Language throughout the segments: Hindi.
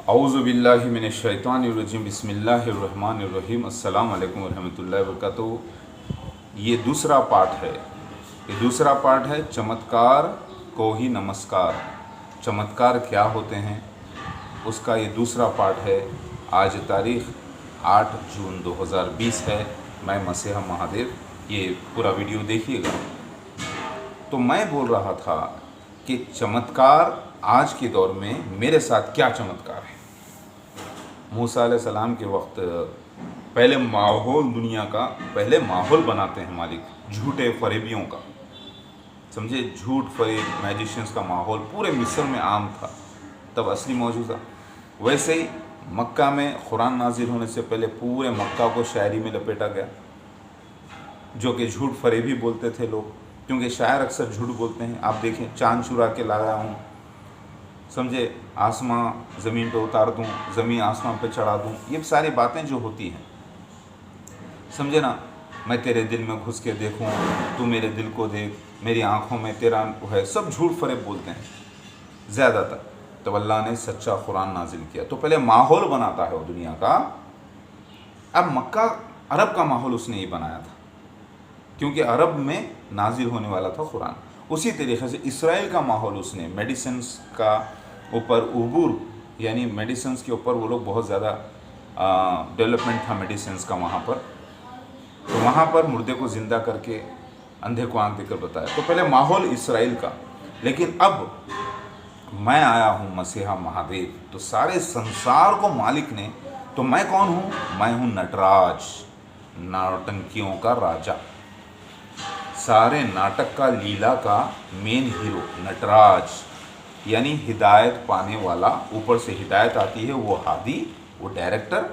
औज़ु बिल्लाहि मिनश शैतानिर रजीम बिस्मिल्लाहिर्रहमानिर रहीम अस्सलाम वालेकुम रहमतुल्लाहि व बरकातुहू। ये दूसरा पार्ट है। चमत्कार को ही नमस्कार। चमत्कार क्या होते हैं उसका ये दूसरा पार्ट है। आज तारीख़ 8 जून 2020 है। मैं मसीहा महादेव। ये पूरा वीडियो देखिएगा। तो मैं बोल रहा था कि चमत्कार आज के दौर में मेरे साथ क्या चमत्कार है। मूसा अलैहिस्सलाम के वक्त पहले माहौल बनाते हैं मालिक झूठे फरेबियों का। समझे, झूठ फरेब मैजिशियंस का माहौल पूरे मिस्र में आम था, तब असली मौजूदा। वैसे ही मक्का में कुरान नाजिल होने से पहले पूरे मक्का को शायरी में लपेटा गया, जो कि झूठ फरेबी बोलते थे लोग, क्योंकि शायर अक्सर झूठ बोलते हैं। आप देखें, चाँद चुरा के लाया हूँ, समझे, आसमां ज़मीन पे उतार दूँ, ज़मीन आसमां पे चढ़ा दूँ, ये सारी बातें जो होती हैं, समझे ना। मैं तेरे दिल में घुस के देखूँ, तू मेरे दिल को देख, मेरी आँखों में तेरा है, सब झूठ फरेब बोलते हैं ज़्यादातर। तो अल्लाह ने सच्चा कुरान नाजिल किया, तो पहले माहौल बनाता है वो दुनिया का। अब मक्का अरब का माहौल उसने ही बनाया था, क्योंकि अरब में नाजिल होने वाला था कुरान। उसी तरीके से इसराइल का माहौल उसने मेडिसिन्स का ऊपर उबूर, यानी मेडिसिन्स के ऊपर वो लोग बहुत ज़्यादा डेवलपमेंट था मेडिसिन्स का वहाँ पर। तो वहाँ पर मुर्दे को ज़िंदा करके अंधे को आँख देकर बताया। तो पहले माहौल इसराइल का, लेकिन अब मैं आया हूँ मसीहा महादेव, तो सारे संसार को मालिक ने। तो मैं कौन हूँ? मैं हूँ नटराज, नौटंकियों का राजा, सारे नाटक का, लीला का मेन हीरो नटराज, यानी हिदायत पाने वाला। ऊपर से हिदायत आती है, वो हादी, वो डायरेक्टर,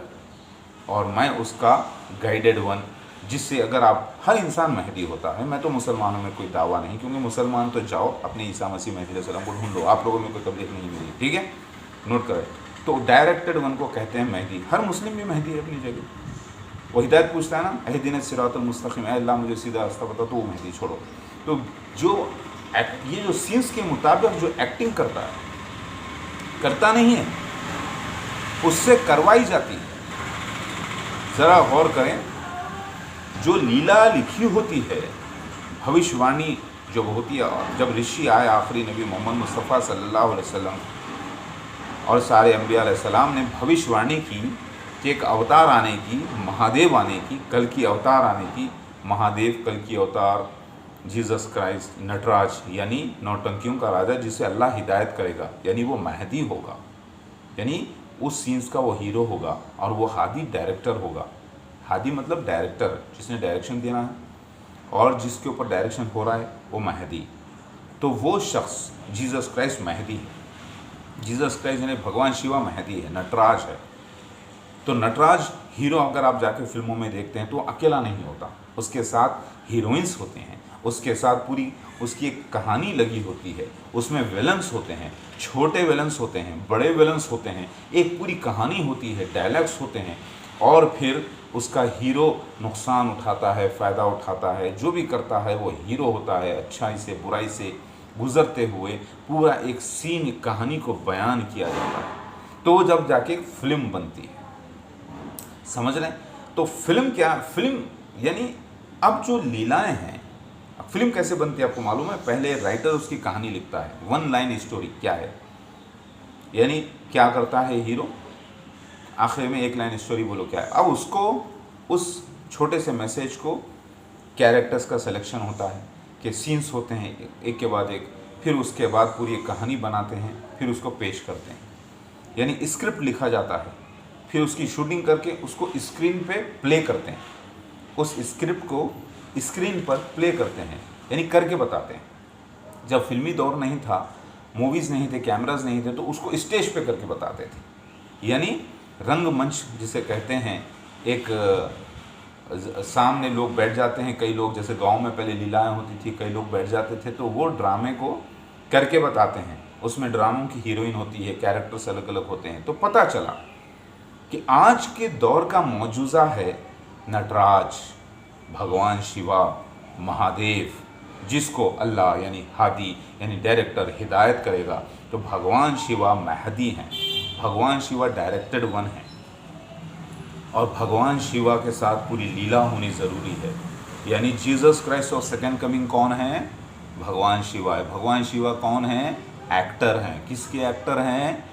और मैं उसका गाइडेड वन, जिससे अगर आप, हर इंसान महदी होता है। मैं तो मुसलमानों में कोई दावा नहीं, क्योंकि मुसलमान तो जाओ अपने ईसा मसीह महदी सलाम को ढूंढ लो, आप लोगों में कोई तबलीग नहीं मिली, ठीक है, नोट करें। तो डायरेक्टेड वन को कहते हैं महदी। हर मुस्लिम भी महदी है अपनी जगह। वो हिदायत पूछता है ना, अहदिन सिरातल मुस्तकीम, अल्लाह मुझे सीधा रास्ता बता, तो वो महदी छोड़ो। तो जो ये जो सीन्स के मुताबिक जो एक्टिंग करता है, करता नहीं है, उससे करवाई जाती है। ज़रा गौर करें, जो लीला लिखी होती है, भविष्यवाणी जो होती है, जब ऋषि आए आखिरी नबी मोहम्मद मुस्तफ़ा सल्लल्लाहु अलैहि वसल्लम और सारे अंबिया अलैहिस्सलाम ने भविष्यवाणी की कि एक अवतार आने की, महादेव आने की, कल की अवतार आने की, महादेव कल की अवतार, जीसस क्राइस्ट, नटराज, यानी नौटंकियों का राजा, जिसे अल्लाह हिदायत करेगा, यानी वो महदी होगा, यानी उस सीन्स का वो हीरो होगा, और वो हादी डायरेक्टर होगा। हादी मतलब डायरेक्टर, जिसने डायरेक्शन देना है, और जिसके ऊपर डायरेक्शन हो रहा है वो महदी। तो वो शख्स जीसस क्राइस्ट महदी है। जीसस क्राइस्ट यानी भगवान शिवा महदी है, नटराज है। तो नटराज हीरो अगर आप जाके फिल्मों में देखते हैं तो अकेला नहीं होता, उसके साथ हीरोइंस होते हैं, उसके साथ पूरी उसकी एक कहानी लगी होती है, उसमें विलन्स होते हैं, छोटे विलन्स होते हैं, बड़े विलन्स होते हैं, एक पूरी कहानी होती है, डायलॉग्स होते हैं, और फिर उसका हीरो नुकसान उठाता है, फ़ायदा उठाता है, जो भी करता है वो हीरो होता है। अच्छाई से बुराई से गुज़रते हुए पूरा एक सीन, कहानी को बयान किया जाता है, तो वो जब जाके फिल्म बनती है। समझ रहे हैं? तो फिल्म क्या, फिल्म यानी अब जो लीलाएं हैं, फिल्म कैसे बनती है आपको मालूम है? पहले राइटर उसकी कहानी लिखता है, वन लाइन स्टोरी क्या है, यानी क्या करता है हीरो, आखिर में एक लाइन स्टोरी बोलो क्या है। अब उसको, उस छोटे से मैसेज को, कैरेक्टर्स का सिलेक्शन होता है कि सीन्स होते हैं एक के बाद एक, फिर उसके बाद पूरी एक कहानी बनाते हैं, फिर उसको पेश करते हैं, यानी स्क्रिप्ट लिखा जाता है, फिर उसकी शूटिंग करके उसको स्क्रीन पे प्ले करते हैं, उस स्क्रिप्ट को स्क्रीन पर प्ले करते हैं, यानी करके बताते हैं। जब फिल्मी दौर नहीं था, मूवीज़ नहीं थे, कैमराज नहीं थे, तो उसको स्टेज पे करके बताते थे, यानी रंगमंच जिसे कहते हैं। एक सामने लोग बैठ जाते हैं, कई लोग, जैसे गांव में पहले लीलाएं होती थी, कई लोग बैठ जाते थे, तो वो ड्रामे को करके बताते हैं। उसमें ड्रामों की हीरोइन होती है, कैरेक्टर्स अलग अलग होते हैं। तो पता चला कि आज के दौर का मौजूदा है नटराज, भगवान शिवा, महादेव, जिसको अल्लाह यानी हादी यानी डायरेक्टर हिदायत करेगा। तो भगवान शिवा महदी हैं, भगवान शिवा डायरेक्टेड वन है और भगवान शिवा के साथ पूरी लीला होनी ज़रूरी है। यानी जीसस क्राइस्ट और सेकेंड कमिंग कौन है? भगवान शिवा है। भगवान शिवा कौन है? एक्टर हैं। किसके एक्टर हैं?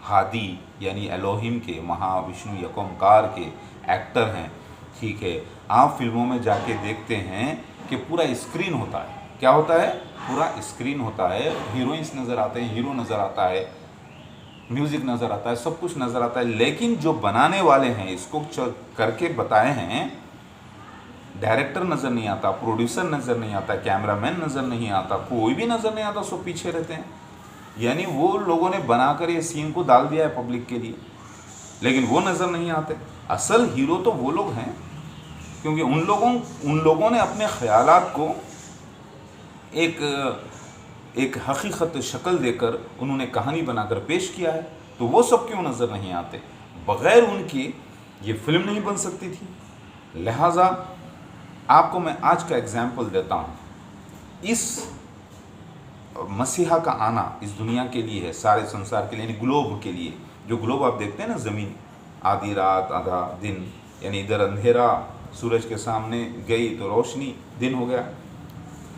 हादी यानी एलोहिम के, महाविष्णु यकोमकार के एक्टर हैं। ठीक है, आप फिल्मों में जाके देखते हैं कि पूरा स्क्रीन होता है। क्या होता है? पूरा स्क्रीन होता है, हीरोइंस नज़र आते हैं, हीरो नज़र आता है, म्यूज़िक नज़र आता है, सब कुछ नज़र आता है। लेकिन जो बनाने वाले हैं, इसको करके बताए हैं, डायरेक्टर नज़र नहीं आता, प्रोड्यूसर नज़र नहीं आता, कैमरामैन नज़र नहीं आता, कोई भी नज़र नहीं आता, सब पीछे रहते हैं। यानी वो लोगों ने बनाकर ये सीन को डाल दिया है पब्लिक के लिए, लेकिन वो नज़र नहीं आते। असल हीरो तो वो लोग हैं, क्योंकि उन लोगों ने अपने ख्यालात को एक हकीकत शक्ल देकर उन्होंने कहानी बनाकर पेश किया है। तो वो सब क्यों नज़र नहीं आते? बग़ैर उनके ये फिल्म नहीं बन सकती थी। लिहाजा आपको मैं आज का एग्जाम्पल देता हूँ। इस मसीहा का आना इस दुनिया के लिए है, सारे संसार के लिए, यानी ग्लोब के लिए। जो ग्लोब आप देखते हैं ना, ज़मीन, आधी रात आधा दिन, यानी इधर अंधेरा, सूरज के सामने गई तो रोशनी, दिन हो गया,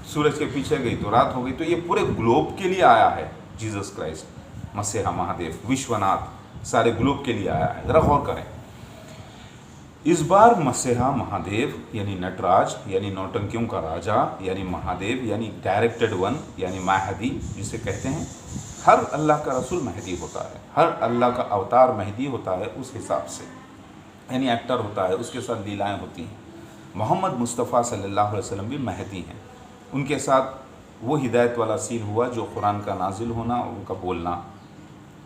सूरज के पीछे गई तो रात हो गई। तो ये पूरे ग्लोब के लिए आया है जीसस क्राइस्ट, मसीहा महादेव, विश्वनाथ, सारे ग्लोब के लिए आया है। ज़रा गौर करें। इस बार मसीहा महादेव यानी नटराज, यानी नौटंकियों का राजा, यानी महादेव, यानी डायरेक्टेड वन, यानी महदी जिसे कहते हैं। हर अल्लाह का रसूल महदी होता है, हर अल्लाह का अवतार महदी होता है उस हिसाब से, यानी एक्टर होता है, उसके साथ लीलाएं होती हैं। मोहम्मद मुस्तफ़ा सल्लल्लाहु अलैहि वसल्लम भी महदी हैं। उनके साथ वो हिदायत वाला सीन हुआ जो कुरान का नाजिल होना, उनका बोलना।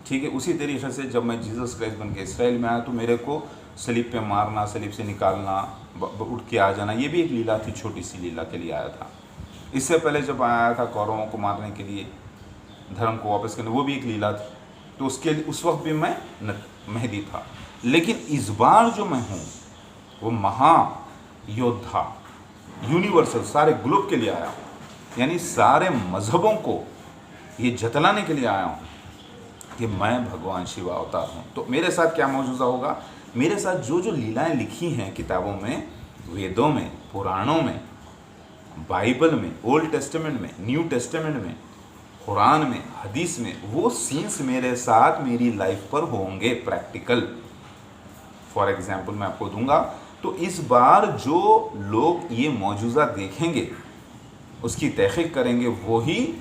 ठीक है, उसी तरीके से जब मैं जीसस क्राइस्ट बन के इसराइल में आया तो मेरे को सलीब पे मारना, सलीब से निकालना, उठ के आ जाना, ये भी एक लीला थी, छोटी सी लीला के लिए आया था। इससे पहले जब आया था कौरवों को मारने के लिए, धर्म को वापस करने, वो भी एक लीला थी। तो उसके लिए उस वक्त भी मैं महदी था। लेकिन इस बार जो मैं हूँ वो महायोद्धा, यूनिवर्सल, सारे ग्लोब के लिए आया हूँ, यानी सारे मज़हबों को ये जतलाने के लिए आया हूँ कि मैं भगवान शिवा अवतार हूँ। तो मेरे साथ क्या मौजूदा होगा? मेरे साथ जो जो लीलाएं लिखी हैं किताबों में, वेदों में, पुराणों में, बाइबल में, ओल्ड टेस्टामेंट में, न्यू टेस्टामेंट में, कुरान में, हदीस में, वो सीन्स मेरे साथ मेरी लाइफ पर होंगे, प्रैक्टिकल। फॉर एग्जाम्पल मैं आपको दूंगा। तो इस बार जो लोग ये मौजूदा देखेंगे, उसकी तहक़ीक़ करेंगे, वही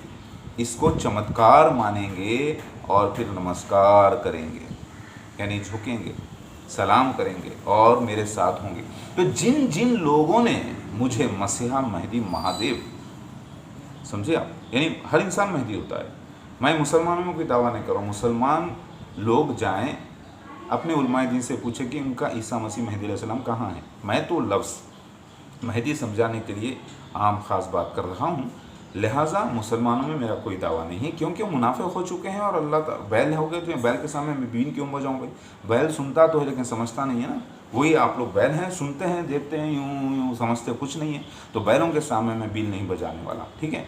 इसको चमत्कार मानेंगे और फिर नमस्कार करेंगे, यानी झुकेंगे, सलाम करेंगे और मेरे साथ होंगे। तो जिन जिन लोगों ने मुझे मसीहा महदी महादेव, समझे आप, यानी हर इंसान महदी होता है। मैं मुसलमानों में कोई दावा नहीं कर रहा हूँ। मुसलमान लोग जाएं अपने उलमाए दीन से पूछें कि उनका ईसा मसीह महदी अलैहिस्सलाम कहाँ है। मैं तो लफ्ज़ महदी समझाने के लिए आम ख़ास बात कर रहा हूँ। लिहाजा मुसलमानों में मेरा कोई दावा नहीं, क्योंकि वो मुनाफिक हो चुके हैं और अल्लाह बैल हो गए। तो बैल के सामने मैं बीन क्यों बजाऊँ भाई? बैल सुनता तो है लेकिन समझता नहीं है ना। वही आप लोग बैल हैं, सुनते हैं, देखते हैं, यूँ यूँ समझते कुछ नहीं है। तो बैलों के सामने मैं बीन नहीं बजाने वाला। ठीक है,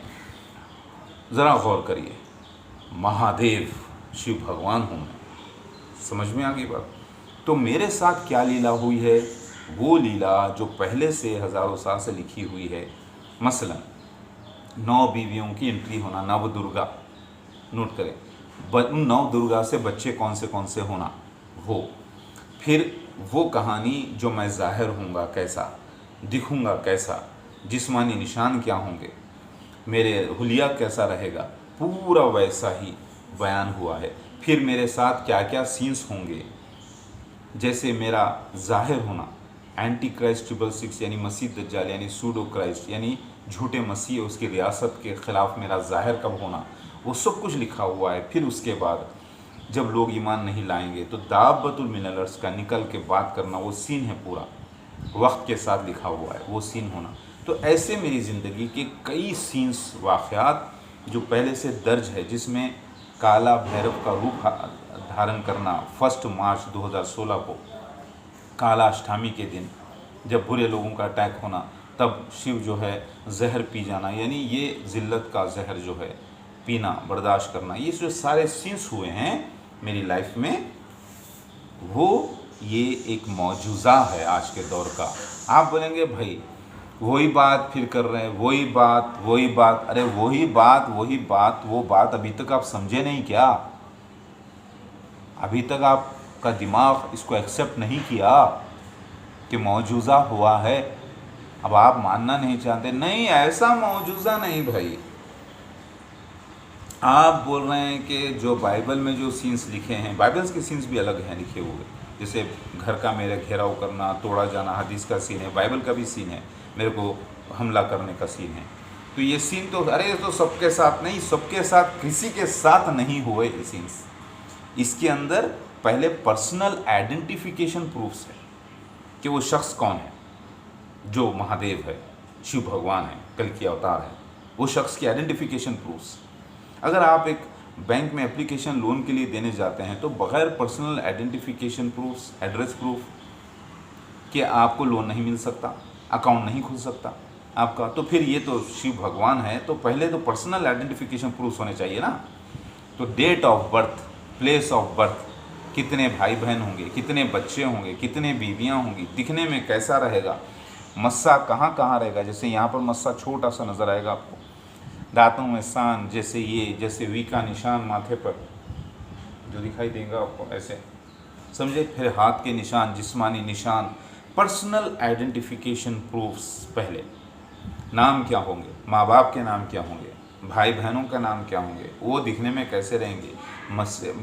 ज़रा गौर करिए। महादेव शिव भगवान हूँ मैं, समझ में आ गई बात? तो मेरे साथ क्या लीला हुई है? वो लीला जो पहले से हज़ारों साल से लिखी हुई है। मसलन 9 बीवियों की एंट्री होना, नव दुर्गा, नोट करें, 9 दुर्गा से बच्चे कौन से होना, वो। फिर वो कहानी जो मैं ज़ाहिर होऊंगा कैसा, दिखूंगा कैसा, जिस्मानी निशान क्या होंगे, मेरे हुलिया कैसा रहेगा, पूरा वैसा ही बयान हुआ है। फिर मेरे साथ क्या क्या सीन्स होंगे, जैसे मेरा ज़ाहिर होना, एंटी क्राइस्ट 666 यानी मसीह दज्जाल, यानी सूडो क्राइस्ट, यानी झूठे मसीह, उसकी रियासत के ख़िलाफ़ मेरा ज़ाहिर कब होना, वो सब कुछ लिखा हुआ है। फिर उसके बाद जब लोग ईमान नहीं लाएंगे तो दाब्बतुल मिनल अर्ज़ का निकल के बात करना, वो सीन है, पूरा वक्त के साथ लिखा हुआ है, वो सीन होना। तो ऐसे मेरी ज़िंदगी के कई सीन्स, वाक़यात जो पहले से दर्ज है, जिसमें काला भैरव का रूप धारण करना 1 मार्च 2016 को, काला अष्टमी के दिन जब बुरे लोगों का अटैक होना, तब शिव जो है जहर पी जाना, यानी ये ज़िल्लत का जहर जो है पीना, बर्दाश्त करना, ये जो सारे सीन्स हुए हैं, मेरी लाइफ में, वो ये एक मौजूज़ा है आज के दौर का। आप बोलेंगे भाई वही बात फिर कर रहे हैं, वही बात, अरे वही बात, वो बात अभी तक आप समझे नहीं क्या? अभी तक आपका दिमाग इसको एक्सेप्ट नहीं किया कि मौजूज़ा हुआ है। अब आप मानना नहीं चाहते, नहीं ऐसा मौजूज़ा नहीं भाई। आप बोल रहे हैं कि जो बाइबल में जो सीन्स लिखे हैं, बाइबल्स के सीन्स भी अलग हैं लिखे हुए, जैसे घर का मेरे घेराव करना, तोड़ा जाना, हदीस का सीन है, बाइबल का भी सीन है, मेरे को हमला करने का सीन है। तो ये सीन तो अरे तो सबके साथ नहीं, सबके साथ किसी के साथ नहीं हुए ये सीन्स। इसके अंदर पहले पर्सनल आइडेंटिफिकेशन प्रूफ्स है कि वो शख्स कौन है, जो महादेव है, शिव भगवान है, कल की अवतार है, वो शख्स की आइडेंटिफिकेशन प्रूफ्स। अगर आप एक बैंक में एप्लीकेशन लोन के लिए देने जाते हैं तो बगैर personal identification proofs, address proof कि आपको लोन नहीं मिल सकता, अकाउंट नहीं खुल सकता आपका। तो फिर ये तो शिव भगवान है, तो पहले तो पर्सनल आइडेंटिफिकेशन प्रूफ्स होने चाहिए ना। तो date of birth, place of birth, कितने भाई बहन होंगे, कितने बच्चे होंगे, कितने बीवियां होंगी, दिखने में कैसा रहेगा, मस्सा कहाँ कहाँ रहेगा। जैसे यहाँ पर मस्सा छोटा सा नज़र आएगा आपको, दांतों में सान, जैसे ये, जैसे वी का निशान माथे पर जो दिखाई देगा आपको, ऐसे समझे। फिर हाथ के निशान, जिस्मानी निशान, पर्सनल आइडेंटिफिकेशन प्रूफ्स। पहले नाम क्या होंगे, माँ बाप के नाम क्या होंगे, भाई बहनों का नाम क्या होंगे, वो दिखने में कैसे रहेंगे।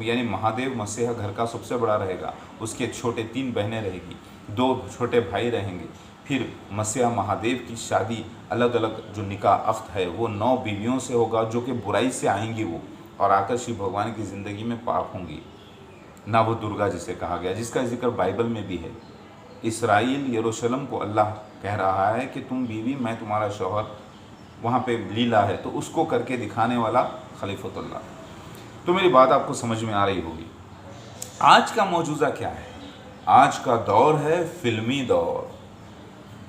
यानी महादेव मसीहा घर का सबसे बड़ा रहेगा, उसके छोटे 3 बहनें रहेगी, 2 छोटे भाई रहेंगे। फिर मसीहा महादेव की शादी अलग अलग जो निकाह अख्त है वो 9 बीवियों से होगा, जो कि बुराई से आएंगी वो, और आकर शिव भगवान की ज़िंदगी में पाक होंगी। ना वो दुर्गा जिसे कहा गया, जिसका जिक्र बाइबल में भी है। इसराइल यरूशलेम को अल्लाह कह रहा है कि तुम बीवी, मैं तुम्हारा शौहर, वहाँ पे लीला है, तो उसको करके दिखाने वाला खलीफतुल्लाह। तो मेरी बात आपको समझ में आ रही होगी। आज का मौजूदा क्या है? आज का दौर है फिल्मी दौर।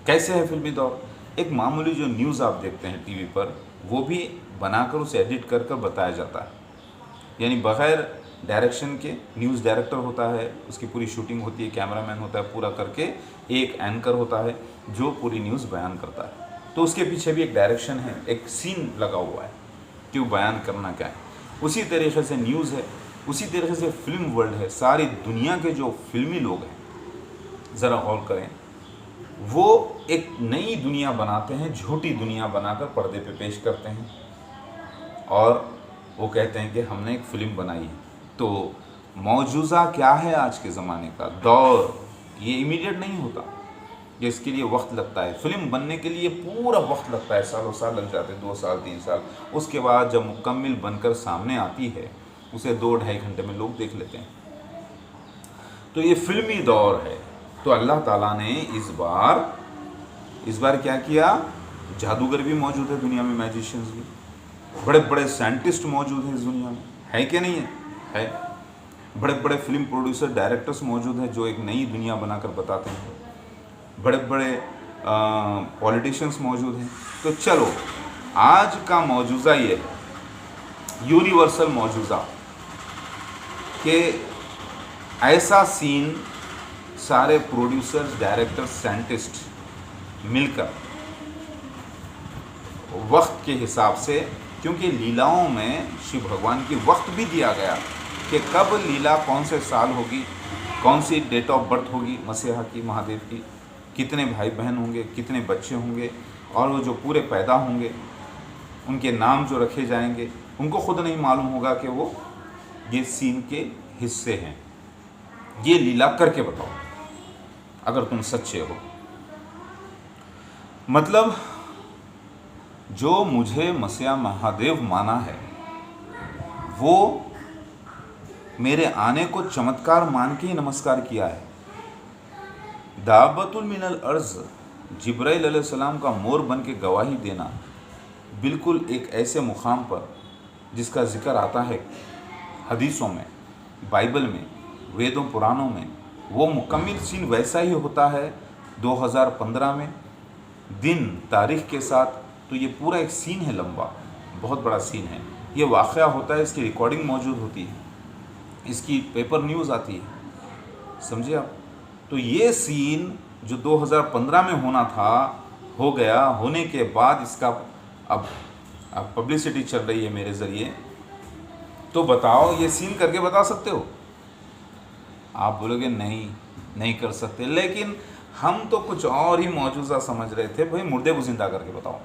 कैसे है फिल्मी दौर? एक मामूली जो न्यूज़ आप देखते हैं टीवी पर, वो भी बनाकर उसे एडिट कर कर बताया जाता है। यानी बग़ैर डायरेक्शन के, न्यूज़ डायरेक्टर होता है, उसकी पूरी शूटिंग होती है, कैमरामैन होता है, पूरा करके एक एंकर होता है जो पूरी न्यूज़ बयान करता है। तो उसके पीछे भी एक डायरेक्शन है, एक सीन लगा हुआ है कि वो बयान करना क्या है। उसी तरीके से न्यूज़ है, उसी तरीके से फिल्म वर्ल्ड है। सारी दुनिया के जो फिल्मी लोग हैं, ज़रा गौर करें, वो एक नई दुनिया बनाते हैं, झूठी दुनिया बनाकर पर्दे पे पेश करते हैं, और वो कहते हैं कि हमने एक फ़िल्म बनाई है। तो मौजूज़ा क्या है आज के ज़माने का दौर? ये इमीडिएट नहीं होता, ये इसके लिए वक्त लगता है। फ़िल्म बनने के लिए पूरा वक्त लगता है, सालों साल लग जाते हैं, 2 साल 3 साल। उसके बाद जब मुकम्मल बनकर सामने आती है, उसे 2-2.5 घंटे में लोग देख लेते हैं। तो ये फिल्मी दौर है। तो अल्लाह ताला ने इस बार क्या किया? जादूगर भी मौजूद है दुनिया में, मैजिशियंस भी, बड़े बड़े साइंटिस्ट मौजूद हैं इस दुनिया में, है कि नहीं है? बड़े बड़े फिल्म प्रोड्यूसर, डायरेक्टर्स मौजूद हैं जो एक नई दुनिया बनाकर बताते हैं। बड़े बड़े पॉलिटिशियंस मौजूद हैं। तो चलो, आज का मौजूदा ये है, यूनिवर्सल मौजूदा, कि ऐसा सीन सारे प्रोड्यूसर्स, डायरेक्टर्स, साइंटिस्ट मिलकर वक्त के हिसाब से, क्योंकि लीलाओं में शिव भगवान की वक्त भी दिया गया कि कब लीला कौन से साल होगी, कौन सी डेट ऑफ बर्थ होगी मसीहा की, महादेव की, कितने भाई बहन होंगे, कितने बच्चे होंगे, और वो जो पूरे पैदा होंगे उनके नाम जो रखे जाएंगे, उनको खुद नहीं मालूम होगा कि वो ये सीन के हिस्से हैं। ये लीला करके बताओ अगर तुम सच्चे हो। मतलब जो मुझे मसीहा महादेव माना है, वो मेरे आने को चमत्कार मान के ही नमस्कार किया है। दाबतुल मिनल अर्ज़, जिब्राइल अलैहिस्सलाम का मोर बन के गवाही देना, बिल्कुल एक ऐसे मुकाम पर जिसका जिक्र आता है हदीसों में, बाइबल में, वेदों पुराणों में, वो मुकम्मल सीन वैसा ही होता है 2015 में, दिन तारीख के साथ। तो ये पूरा एक सीन है, लंबा, बहुत बड़ा सीन है। ये वाक़या होता है, इसकी रिकॉर्डिंग मौजूद होती है, इसकी पेपर न्यूज़ आती है, समझे आप। तो ये सीन जो 2015 में होना था हो गया, होने के बाद इसका अब पब्लिसिटी चल रही है मेरे ज़रिए। तो बताओ, ये सीन करके बता सकते हो? आप बोलोगे नहीं कर सकते, लेकिन हम तो कुछ और ही मौजूज़ा समझ रहे थे। भाई मुर्दे को ज़िंदा करके बताओ,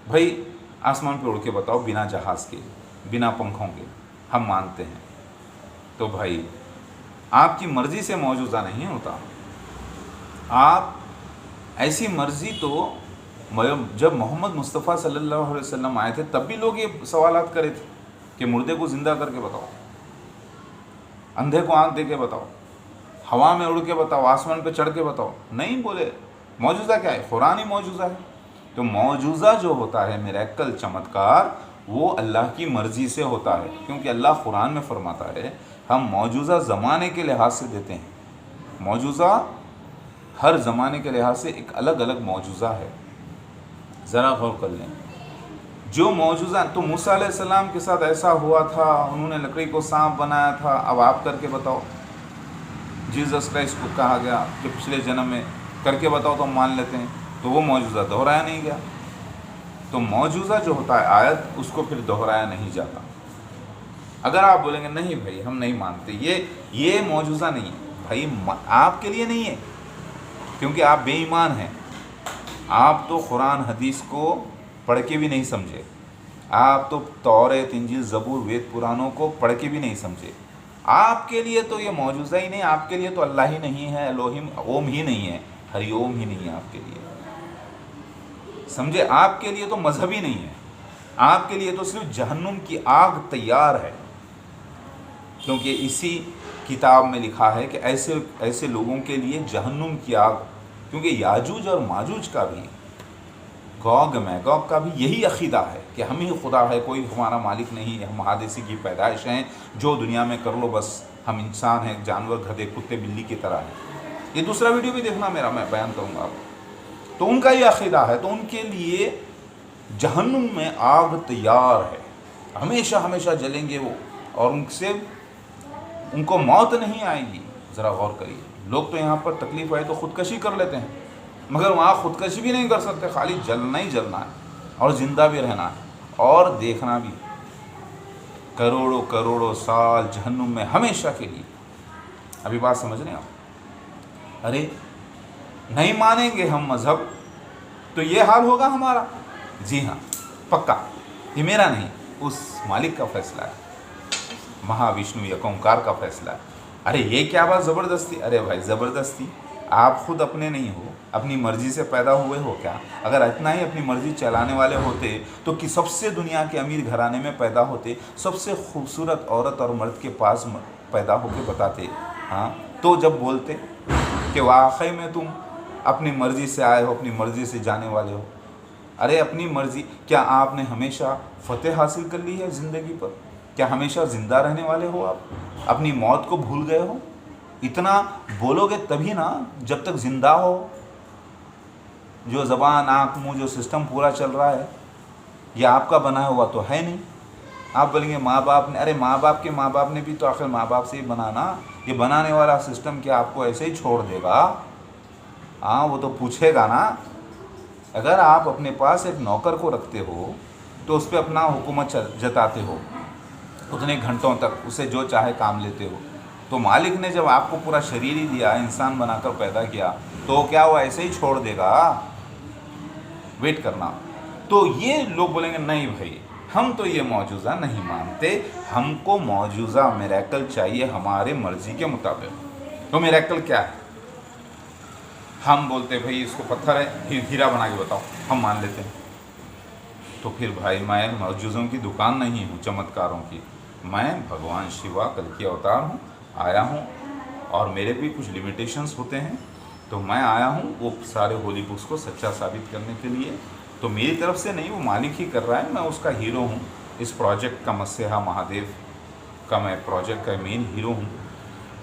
भाई आसमान पे उड़ के बताओ, बिना जहाज़ के, बिना पंखों के, हम मानते हैं। तो भाई आपकी मर्ज़ी से मौजूज़ा नहीं होता। आप ऐसी मर्ज़ी तो जब मोहम्मद मुस्तफ़ा सल्लल्लाहु अलैहि वसल्लम आए थे तब भी लोग ये सवालात करे थे कि मुर्दे को ज़िंदा करके बताओ, अंधे को आँख दे के बताओ, हवा में उड़ के बताओ, आसमान पे चढ़ के बताओ। नहीं बोले। मौजूज़ा क्या है? कुरान ही मौजूज़ा है। तो मौजूज़ा जो होता है, मिरेकल, चमत्कार, वो अल्लाह की मर्ज़ी से होता है, क्योंकि अल्लाह कुरान में फरमाता है हम मौजूज़ा ज़माने के लिहाज से देते हैं। मौजूज़ा हर ज़माने के लिहाज से एक अलग अलग मौजूज़ा है। ज़रा गौर कर लें। जो मौजूज़ा तो मूसा अलैहिस्सलाम के साथ ऐसा हुआ था, उन्होंने लकड़ी को सांप बनाया था, अब आप करके बताओ। जीसस क्राइस्ट को कहा गया कि पिछले जन्म में करके बताओ तो हम मान लेते हैं, तो वो मौजूज़ा दोहराया नहीं गया। तो मौजूज़ा जो होता है आयत, उसको फिर दोहराया नहीं जाता। अगर आप बोलेंगे नहीं भाई हम नहीं मानते, ये मौजूज़ा नहीं है, भाई आपके लिए नहीं है, क्योंकि आप बेईमान हैं। आप तो कुरान हदीस को पढ़ के भी नहीं समझे, आप तो तौरात, इंजील, ज़बूर, वेद, पुराणों को पढ़ के भी नहीं समझे। आपके लिए तो ये मौजूज़ा ही नहीं, आपके लिए तो अल्लाह ही नहीं है, एलोहिम, ओम ही नहीं है, हरिओम ही नहीं है आपके लिए, समझे। आपके लिए तो मजहब ही नहीं है, आपके लिए तो सिर्फ जहन्नुम की आग तैयार है, क्योंकि इसी किताब में लिखा है कि ऐसे लोगों के लिए जहन्नुम की आग, क्योंकि याजूज और माजूज का भी, गॉग मैगॉग का भी यही अक़ीदा है कि हम ही खुदा है, कोई हमारा मालिक नहीं है, हम हादिसी की पैदाइश हैं, जो दुनिया में कर लो बस, हम इंसान हैं, जानवर, गधे, कुत्ते, बिल्ली की तरह हैं। ये दूसरा वीडियो भी देखना मेरा, मैं बयान करूँगा आपको। तो उनका ये अक़ीदा है, तो उनके लिए जहन्नुम में आग तैयार है, हमेशा हमेशा जलेंगे वो, और उनको मौत नहीं आएगी। ज़रा गौर करिए, लोग तो यहाँ पर तकलीफ़ आए तो ख़ुदकशी कर लेते हैं, मगर वहाँ ख़ुदकशी भी नहीं कर सकते, खाली जलना ही जलना है, और ज़िंदा भी रहना है, और देखना भी करोड़ों करोड़ों साल जहन्नुम में हमेशा के लिए। अभी बात समझ रहे हैं आप? अरे नहीं मानेंगे हम मज़हब तो ये हाल होगा हमारा। जी हाँ, पक्का, ये मेरा नहीं, उस मालिक का फ़ैसला है, महाविष्णु एक ओंकार का फ़ैसला है। अरे ये क्या बात ज़बरदस्ती? अरे भाई ज़बरदस्ती, आप खुद अपने नहीं हो, अपनी मर्ज़ी से पैदा हुए हो क्या? अगर इतना ही अपनी मर्ज़ी चलाने वाले होते तो कि सबसे दुनिया के अमीर घराने में पैदा होते, सबसे खूबसूरत औरत और मर्द के पास पैदा होके बताते, हाँ, तो जब बोलते कि वाकई में तुम अपनी मर्ज़ी से आए हो, अपनी मर्ज़ी से जाने वाले हो। अरे अपनी मर्ज़ी, क्या आपने हमेशा फ़तेह हासिल कर ली है ज़िंदगी पर? क्या हमेशा ज़िंदा रहने वाले हो आप? अपनी मौत को भूल गए हो? इतना बोलोगे तभी ना, जब तक ज़िंदा हो। जो ज़बान, आँख, मुँह, जो सिस्टम पूरा चल रहा है, ये आपका बना हुआ तो है नहीं। आप बोलेंगे माँ बाप ने, अरे माँ बाप के माँ बाप ने भी तो आखिर माँ बाप से ही बनाना। ये बनाने वाला सिस्टम क्या आपको ऐसे ही छोड़ देगा? हाँ, वो तो पूछेगा ना। अगर आप अपने पास एक नौकर को रखते हो तो उस पर अपना हुकूमत जताते हो, उतने घंटों तक उसे जो चाहे काम लेते हो, तो मालिक ने जब आपको पूरा शरीर ही दिया, इंसान बनाकर पैदा किया, तो क्या वो ऐसे ही छोड़ देगा? वेट करना। तो ये लोग बोलेंगे नहीं भाई, हम तो ये मौजूज़ा नहीं मानते, हमको मौजूज़ा मिरेकल चाहिए हमारे मर्ज़ी के मुताबिक। तो मिरेकल क्या है? हम बोलते भाई इसको पत्थर है, हीरा बना के बताओ, हम मान लेते हैं। तो फिर भाई मैं मौजूज़ों की दुकान नहीं हूँ, चमत्कारों की। मैं भगवान शिवा कल की अवतार हूँ, आया हूँ, और मेरे भी कुछ लिमिटेशंस होते हैं, तो मैं आया हूँ वो सारे होली बुक्स को सच्चा साबित करने के लिए। तो मेरी तरफ से नहीं, वो मालिक ही कर रहा है, मैं उसका हीरो हूँ। इस प्रोजेक्ट का मसीहा महादेव का मैं प्रोजेक्ट का मेन हीरो हूँ।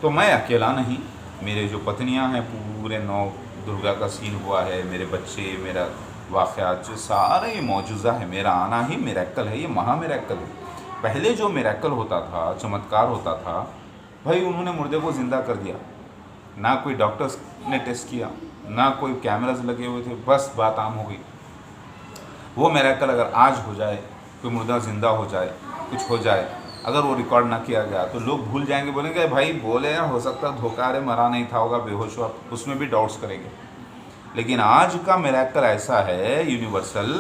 तो मैं अकेला नहीं, मेरे जो पत्नियाँ हैं, पूरे 9 दुर्गा का सीन हुआ है, मेरे बच्चे, मेरा वाक़यात, जो सारे ये मौजूज़ा है। मेरा आना ही मिरेकल है, ये महा मिरेकल है। पहले जो मिरेकल होता था, चमत्कार होता था, भाई उन्होंने मुर्दे को ज़िंदा कर दिया, ना कोई डॉक्टर्स ने टेस्ट किया, ना कोई कैमरास लगे हुए थे, बस बात आम हो गई। वो मिरेकल अगर आज हो जाए, कोई मुर्दा ज़िंदा हो जाए, कुछ हो जाए, अगर वो रिकॉर्ड ना किया गया तो लोग भूल जाएंगे, बोलेंगे भाई बोले हैं, हो सकता है धोखा है, मरा नहीं था होगा, बेहोश हुआ, उसमें भी डाउट्स करेंगे। लेकिन आज का मिरेकल ऐसा है यूनिवर्सल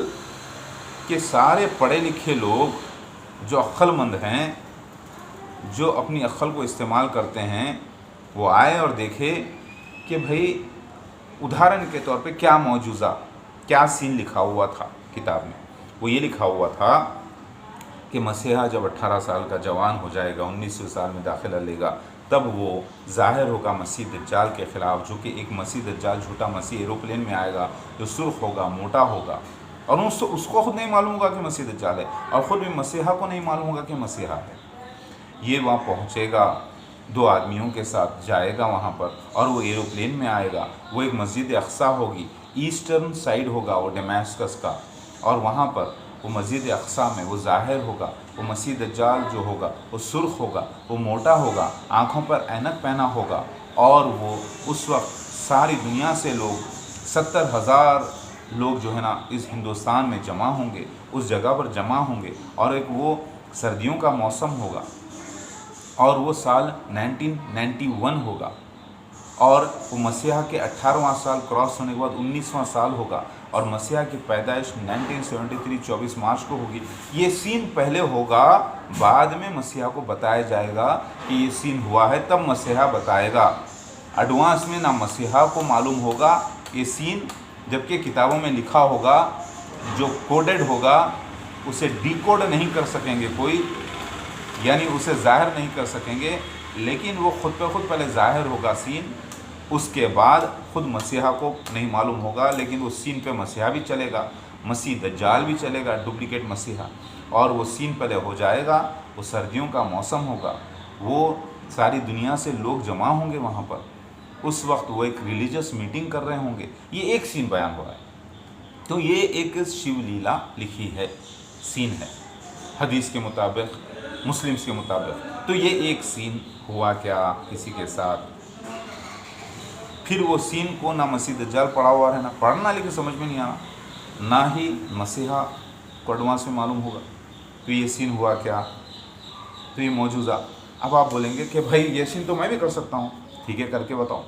कि सारे पढ़े लिखे लोग जो अक्लमंद हैं, जो अपनी अक्ल को इस्तेमाल करते हैं, वो आए और देखे कि भाई उदाहरण के तौर पे क्या सीन लिखा हुआ था किताब में। वो ये लिखा हुआ था कि मसीहा जब 18 साल का जवान हो जाएगा, 19वें साल में दाखिला लेगा, तब वो ज़ाहिर होगा मसीह दज्जाल के ख़िलाफ़, जो कि एक मसीह दज्जाल झूठा मसीह एरोप्लेन में आएगा, जो सुर्ख होगा, मोटा होगा, और उसको खुद नहीं मालूम होगा कि मसीह दज्जाल है, और ख़ुद भी मसीहा को नहीं मालूम होगा कि मसीहा है। ये वहाँ पहुँचेगा, 2 आदमियों के साथ जाएगा वहाँ पर, और वो एरोप्लेन में आएगा। वो एक मस्जिद अक्सा होगी, ईस्टर्न साइड होगा वो डेमास्कस का, और वहाँ पर वो मस्जिद अक्सा में वो ज़ाहिर होगा, वो मसीह दज्जाल जो होगा वो सुर्ख होगा, वो मोटा होगा, आँखों पर ऐनक पहना होगा, और वो उस वक्त सारी दुनिया से लोग 70,000 लोग जो है ना इस हिंदुस्तान में जमा होंगे, उस जगह पर जमा होंगे, और एक वो सर्दियों का मौसम होगा, और वो साल 1991 होगा, और वो मसीहा के 18वां साल क्रॉस होने के बाद 19वां साल होगा, और मसीहा की पैदाइश 1973 24 मार्च को होगी। ये सीन पहले होगा, बाद में मसीहा को बताया जाएगा कि ये सीन हुआ है, तब मसीहा बताएगा। एडवांस में ना मसीहा को मालूम होगा ये सीन, जबकि किताबों में लिखा होगा, जो कोडेड होगा उसे डिकोड नहीं कर सकेंगे कोई, यानी उसे ज़ाहिर नहीं कर सकेंगे, लेकिन वो खुद पे खुद पहले ज़ाहिर होगा सीन, उसके बाद खुद मसीहा को नहीं मालूम होगा, लेकिन वो सीन पे मसीहा भी चलेगा, मसीह दज्जाल भी चलेगा, डुप्लीकेट मसीहा, और वो सीन पहले हो जाएगा। वो सर्दियों का मौसम होगा, वो सारी दुनिया से लोग जमा होंगे वहाँ पर, उस वक्त वो एक रिलीजियस मीटिंग कर रहे होंगे। ये एक सीन बयान हो रहा है, तो ये एक शिवलीला लिखी है, सीन है हदीस के मुताबिक, मुस्लिम्स के मुताबिक। तो ये एक सीन हुआ क्या किसी के साथ, फिर वो सीन को ना मसीह दज्जाल पढ़ा हुआ है, ना पढ़ना, लेकिन समझ में नहीं आना, ना ही मसीहा को एडवांस में मालूम होगा। तो ये सीन हुआ क्या, तो ये मौजूदा। अब आप बोलेंगे कि भाई ये सीन तो मैं भी कर सकता हूँ, ठीक है, करके बताओ।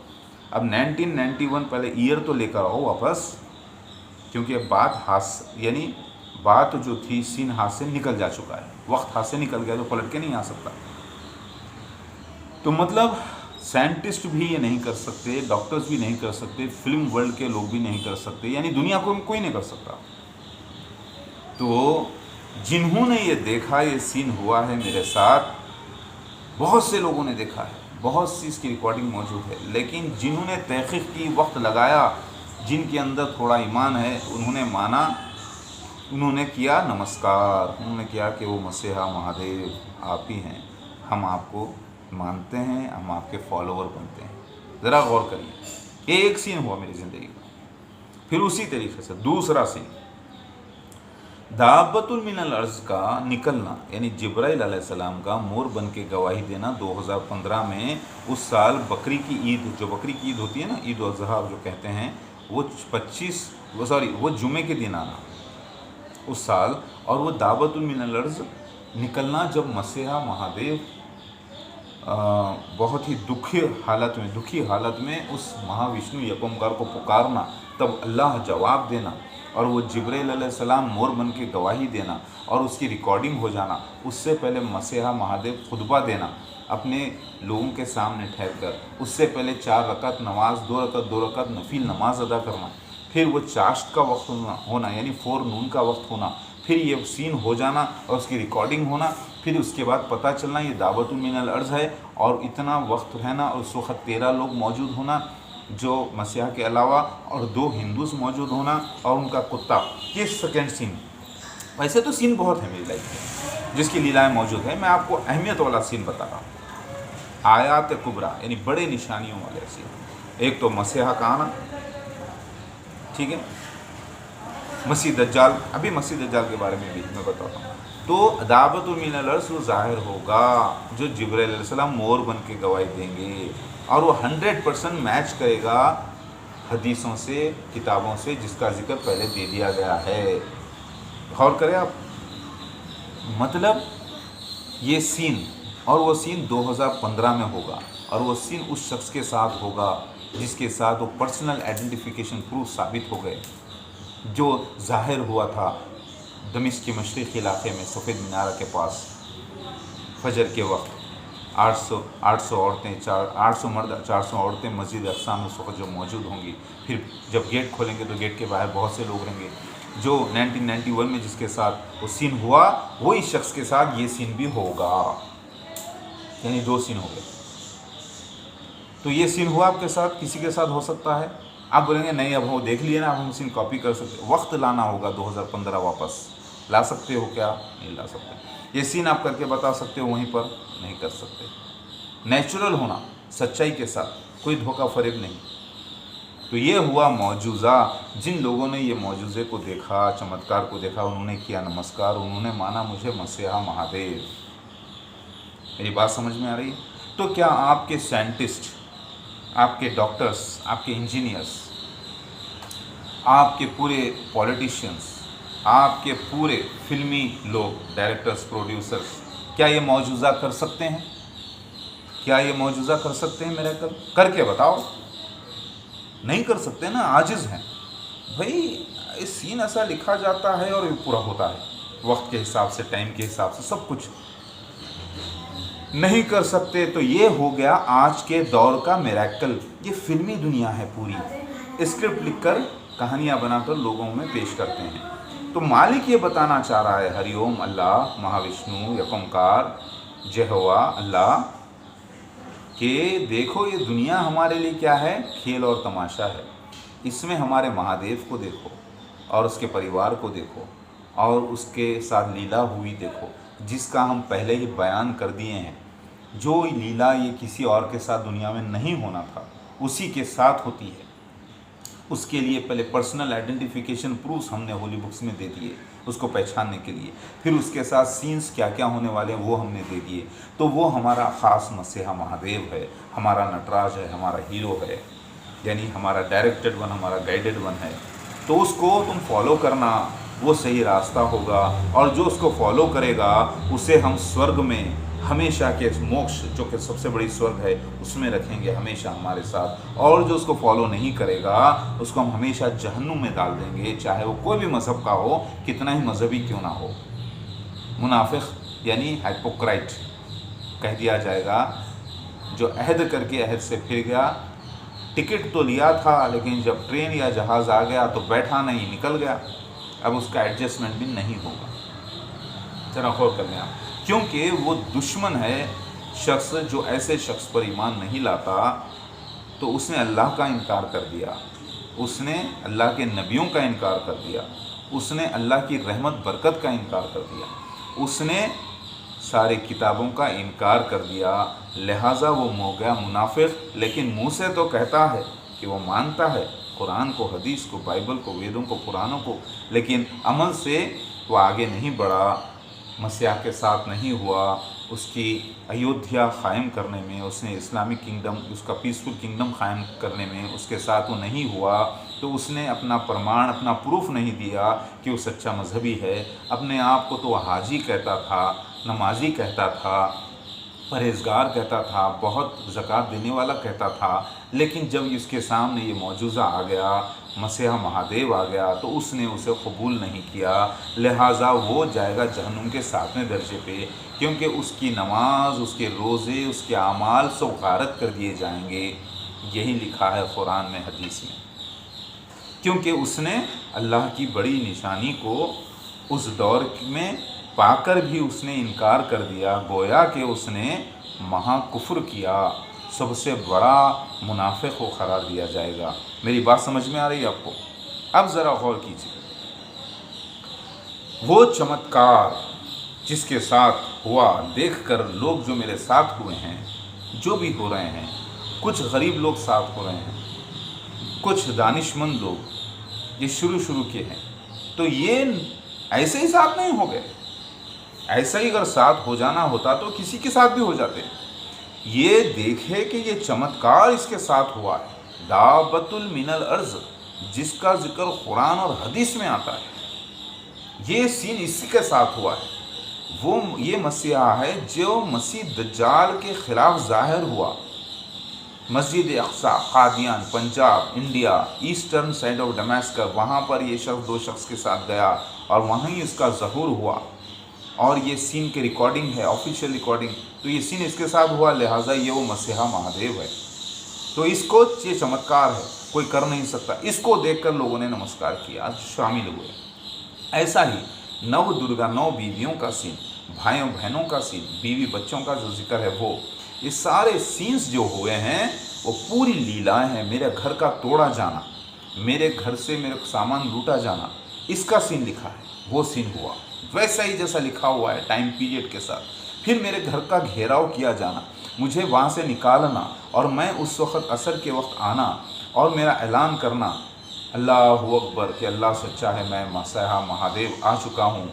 अब 1991 पहले ईयर तो लेकर आओ वापस, क्योंकि अब बात जो थी सीन हाथ से निकल जा चुका है, वक्त हाथ से निकल गया, जो पलट के नहीं आ सकता। तो मतलब साइंटिस्ट भी ये नहीं कर सकते, डॉक्टर्स भी नहीं कर सकते, फिल्म वर्ल्ड के लोग भी नहीं कर सकते, यानी दुनिया को कोई नहीं कर सकता। तो जिन्होंने ये देखा, ये सीन हुआ है मेरे साथ, बहुत से लोगों ने देखा है, बहुत सी इसकी रिकॉर्डिंग मौजूद है, लेकिन जिन्होंने तहक़ीक़ की, वक्त लगाया, जिनके अंदर थोड़ा ईमान है, उन्होंने माना, उन्होंने किया नमस्कार, उन्होंने किया कि वो मसीहा महादेव आप ही हैं, हम आपको मानते हैं, हम आपके फॉलोवर बनते हैं। ज़रा गौर करिए, एक सीन हुआ मेरी ज़िंदगी का। फिर उसी तरीके से दूसरा सीन, दाबतुल मिनल अर्ज़ का निकलना, यानी जिब्राइल अलैहिस्सलाम का मोर बन के गवाही देना 2015 में। उस साल बकरी की ईद, जो बकरी की ईद होती है ना, ईद उल अज़हा जो कहते हैं, वो जुमे के दिन आना उस साल, और वो दाबतुल मिनल अर्ज़ निकलना जब मसीहा महादेव बहुत ही दुखी हालत में उस महाविष्णु यकोमकार को पुकारना, तब अल्लाह जवाब देना, और वो जिब्राइल अलैहिस्सलाम मोर बन के गवाही देना, और उसकी रिकॉर्डिंग हो जाना। उससे पहले मसीहा महादेव खुतबा देना अपने लोगों के सामने ठहर कर, उससे पहले 4 रकात नमाज, 2 रकात नफिल नमाज अदा करना, फिर वो चाश्त का वक्त होना, यानी 4 नून का वक्त होना, फिर ये सीन हो जाना और उसकी रिकॉर्डिंग होना, फिर उसके बाद पता चलना ये दावतुल मिनल अर्ज़ है, और इतना वक्त रहना, और उस वक्त 13 लोग मौजूद होना जो मसीहा के अलावा, और 2 हिंदूस मौजूद होना, और उनका कुत्ता। ये सेकेंड सीन। वैसे तो सीन बहुत है मेरी लाइफ में जिसकी लीलाएँ मौजूद है, मैं आपको अहमियत वाला सीन बता रहा हूँ। आयात कुबरा, यानी बड़े निशानियों वाले सीन। एक तो मसीहा का आना, ठीक है, मसीह दज्जाल, अभी मसीह दज्जाल के बारे में भी मैं बताता हूँ। तो दावत मिनल अर्श वो ज़ाहिर होगा, जो जिब्राइल अलैहिस्सलाम मोर बन के गवाही देंगे, और वो 100% मैच करेगा हदीसों से, किताबों से, जिसका जिक्र पहले दे दिया गया है। गौर करें आप, मतलब ये सीन, और वो सीन 2015 में होगा, और वो सीन उस शख्स के साथ होगा जिसके साथ वो पर्सनल आइडेंटिफिकेशन प्रूफ साबित हो गए, जो ज़ाहिर हुआ था दमिश्क के मशरिक़ी इलाके में सफ़ेद मीनार के पास फजर के वक्त। 800 औरतें, 800 मर्द, 400 औरतें मस्जिद अक़सा में उस वक्त जो मौजूद होंगी। फिर जब गेट खोलेंगे तो गेट के बाहर बहुत से लोग रहेंगे। जो 1991 में जिसके साथ वो सीन हुआ, वही शख्स के साथ ये सीन भी होगा, यानी 2 सीन हो गए। तो ये सीन हुआ आपके साथ, किसी के साथ हो सकता है। आप बोलेंगे नहीं, अब वो देख लिए ना, अब हम सीन कॉपी कर सकते। वक्त लाना होगा 2015 वापस। ला सकते हो क्या? नहीं ला सकते। ये सीन आप करके बता सकते हो वहीं पर? नहीं कर सकते। नेचुरल होना, सच्चाई के साथ, कोई धोखा फरेब नहीं। तो ये हुआ मौजूज़ा। जिन लोगों ने ये मौजूज़े को देखा, चमत्कार को देखा, उन्होंने किया नमस्कार, उन्होंने माना मुझे मसीहा महादेव। मेरी बात समझ में आ रही है? तो क्या आपके साइंटिस्ट, आपके डॉक्टर्स, आपके इंजीनियर्स, आपके पूरे पॉलिटिशियंस, आपके पूरे फिल्मी लोग, डायरेक्टर्स, प्रोड्यूसर्स, क्या ये मौजूज़ा कर सकते हैं? क्या ये मौजूज़ा कर सकते हैं? मेरे करके बताओ। नहीं कर सकते ना, आजिज़ हैं भाई। इस सीन ऐसा लिखा जाता है और ये पूरा होता है वक्त के हिसाब से, टाइम के हिसाब से, सब कुछ नहीं कर सकते। तो ये हो गया आज के दौर का मिरेकल। ये फिल्मी दुनिया है पूरी, स्क्रिप्ट लिखकर, कहानियाँ बनाकर लोगों में पेश करते हैं। तो मालिक ये बताना चाह रहा है, हरिओम अल्लाह, महाविष्णु, यकोमकार, यहोवा अल्लाह, कि देखो ये दुनिया हमारे लिए क्या है, खेल और तमाशा है। इसमें हमारे महादेव को देखो, और उसके परिवार को देखो, और उसके साथ लीला हुई देखो, जिसका हम पहले ही बयान कर दिए हैं। जो लीला ये किसी और के साथ दुनिया में नहीं होना था, उसी के साथ होती है। उसके लिए पहले पर्सनल आइडेंटिफिकेशन प्रूफ्स हमने होली बुक्स में दे दिए उसको पहचानने के लिए। फिर उसके साथ सीन्स क्या क्या होने वाले हैं वो हमने दे दिए। तो वो हमारा ख़ास मसीहा महादेव है, हमारा नटराज है, हमारा हीरो है, यानी हमारा डायरेक्टेड वन, हमारा गाइडेड वन है। तो उसको तुम फॉलो करना, वो सही रास्ता होगा। और जो उसको फॉलो करेगा उसे हम स्वर्ग में हमेशा के, मोक्ष जो कि सबसे बड़ी स्वर्ग है, उसमें रखेंगे हमेशा हमारे साथ। और जो उसको फॉलो नहीं करेगा उसको हम हमेशा जहन्नुम में डाल देंगे, चाहे वो कोई भी मज़हब का हो, कितना ही मजहबी क्यों ना हो। मुनाफिक यानी हाइपोक्राइट कह दिया जाएगा, जो अहद करके अहद से फिर गया। टिकट तो लिया था, लेकिन जब ट्रेन या जहाज़ आ गया तो बैठा नहीं, निकल गया। अब उसका एडजस्टमेंट भी नहीं होगा। जरा गौर कर लें आप, क्योंकि वो दुश्मन है शख्स जो ऐसे शख्स पर ईमान नहीं लाता। तो उसने अल्लाह का इनकार कर दिया, उसने अल्लाह के नबियों का इनकार कर दिया, उसने अल्लाह की रहमत बरकत का इनकार कर दिया, उसने सारे किताबों का इनकार कर दिया। लिहाजा वो हो गया मुनाफिक। लेकिन मुँह से तो कहता है कि वो मानता है कुरान को, हदीस को, बाइबल को, वेदों को, पुराणों को, लेकिन अमल से वो आगे नहीं बढ़ा, मसीहा के साथ नहीं हुआ। उसकी अयोध्या क़ायम करने में, उसने इस्लामिक किंगडम, उसका पीसफुल किंगडम क़ायम करने में उसके साथ वो नहीं हुआ। तो उसने अपना प्रमाण, अपना प्रूफ नहीं दिया कि वो सच्चा मजहबी है। अपने आप को तो वह हाजी कहता था, नमाजी कहता था, परहेज़गार कहता था, बहुत ज़कात देने वाला कहता था। लेकिन जब इसके सामने ये मौजूज़ा आ गया, मसीहा महादेव आ गया, तो उसने उसे कबूल नहीं किया। लिहाजा वो जाएगा जहन्नुम के 7वें दर्जे पे, क्योंकि उसकी नमाज, उसके रोज़े, उसके आमाल सब गारत कर दिए जाएंगे। यही लिखा है कुरान में, हदीस में। क्योंकि उसने अल्लाह की बड़ी निशानी को उस दौर में पाकर भी उसने इनकार कर दिया। गोया कि उसने महाकुफ्र किया, सबसे बड़ा मुनाफिक को करार दिया जाएगा। मेरी बात समझ में आ रही है आपको? अब ज़रा गौर कीजिए, वो चमत्कार जिसके साथ हुआ देखकर लोग, जो मेरे साथ हुए हैं, जो भी हो रहे हैं, कुछ गरीब लोग साथ हो रहे हैं, कुछ दानिशमंद लोग ये शुरू के हैं, तो ये ऐसे ही साथ नहीं हो गए, ऐसा ही अगर साथ हो जाना होता तो किसी के साथ भी हो जाते। ये देखे कि ये चमत्कार इसके साथ हुआ है, दाबतुल मिनल अर्ज, जिसका जिक्र कुरान और हदीस में आता है, ये सीन इसी के साथ हुआ है। वो ये मसीहा है जो मसीह दज्जाल के खिलाफ जाहिर हुआ। Masjid Aqsa, Qadian, Punjab, India, eastern side of Damascus, वहाँ पर ये शख्स 2 शख्स के साथ गया और वहीं इसका ज़हूर हुआ। और ये सीन की रिकॉर्डिंग है, ऑफिशियल रिकॉर्डिंग। तो ये सीन इसके साथ हुआ, लिहाजा ये वो मसीहा महादेव है। तो इसको ये चमत्कार है, कोई कर नहीं सकता। इसको देखकर लोगों ने नमस्कार किया, शामिल हुए। ऐसा ही नव दुर्गा, 9 बीवियों का सीन, भाइयों बहनों का सीन, बीवी बच्चों का जो जिक्र है, वो ये सारे सीन्स जो हुए हैं वो पूरी लीलाएं हैं। मेरे घर का तोड़ा जाना, मेरे घर से मेरे सामान लूटा जाना, इसका सीन लिखा है, वो सीन हुआ वैसा ही जैसा लिखा हुआ है टाइम पीरियड के साथ। फिर मेरे घर का घेराव किया जाना, मुझे वहाँ से निकालना और मैं उस वक्त असर के वक्त आना और मेरा ऐलान करना अल्लाहु अकबर कि अल्लाह सच्चा है, मैं मसीहा महादेव आ चुका हूँ,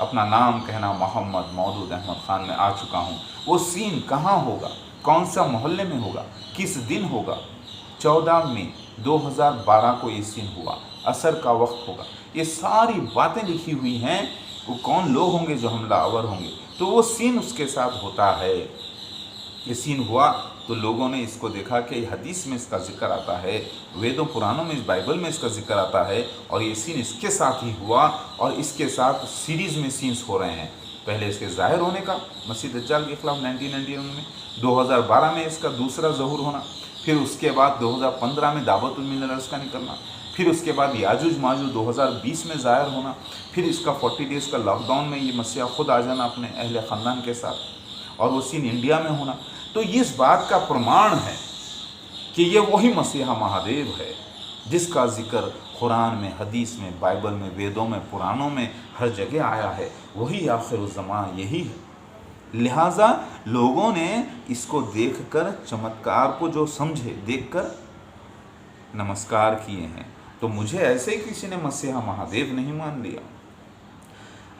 अपना नाम कहना मोहम्मद मौदूद अहमद ख़ान में आ चुका हूँ। वो सीन कहाँ होगा, कौन सा मोहल्ले में होगा, किस दिन होगा? 14 मई 2012 को ये सीन हुआ, असर का वक्त होगा। ये सारी बातें लिखी हुई हैं। वो कौन लोग होंगे जो हमलावर होंगे, तो वो सीन उसके साथ होता है। ये सीन हुआ तो लोगों ने इसको देखा कि हदीस में इसका जिक्र आता है, वेदों पुराणों में, इस बाइबल में इसका जिक्र आता है, और ये सीन इसके साथ ही हुआ। और इसके साथ सीरीज़ में सीन्स हो रहे हैं। पहले इसके ज़ाहिर होने का मसीह दज्जाल के खिलाफ 1991 में, 2012 में इसका दूसरा ज़हूर होना, फिर उसके बाद 2015 में दावतुल मिनल अर्ज का निकलना, फिर उसके बाद याजूज माजूज 2020 में ज़ाहिर होना, फिर इसका 40 डेज़ का लॉकडाउन में ये मसीहा खुद आ जाना अपने अहले ख़ानदान के साथ, और वो सीन इंडिया में होना। तो ये इस बात का प्रमाण है कि ये वही मसीहा महादेव है जिसका जिक्र कुरान में, हदीस में, बाइबल में, वेदों में, पुराणों में हर जगह आया है। वही आखिरुज़्ज़मान यही है। लिहाजा लोगों ने इसको देखकर, चमत्कार को जो समझे, देखकर नमस्कार किए हैं। तो मुझे ऐसे ही किसी ने मसीहा महादेव नहीं मान लिया।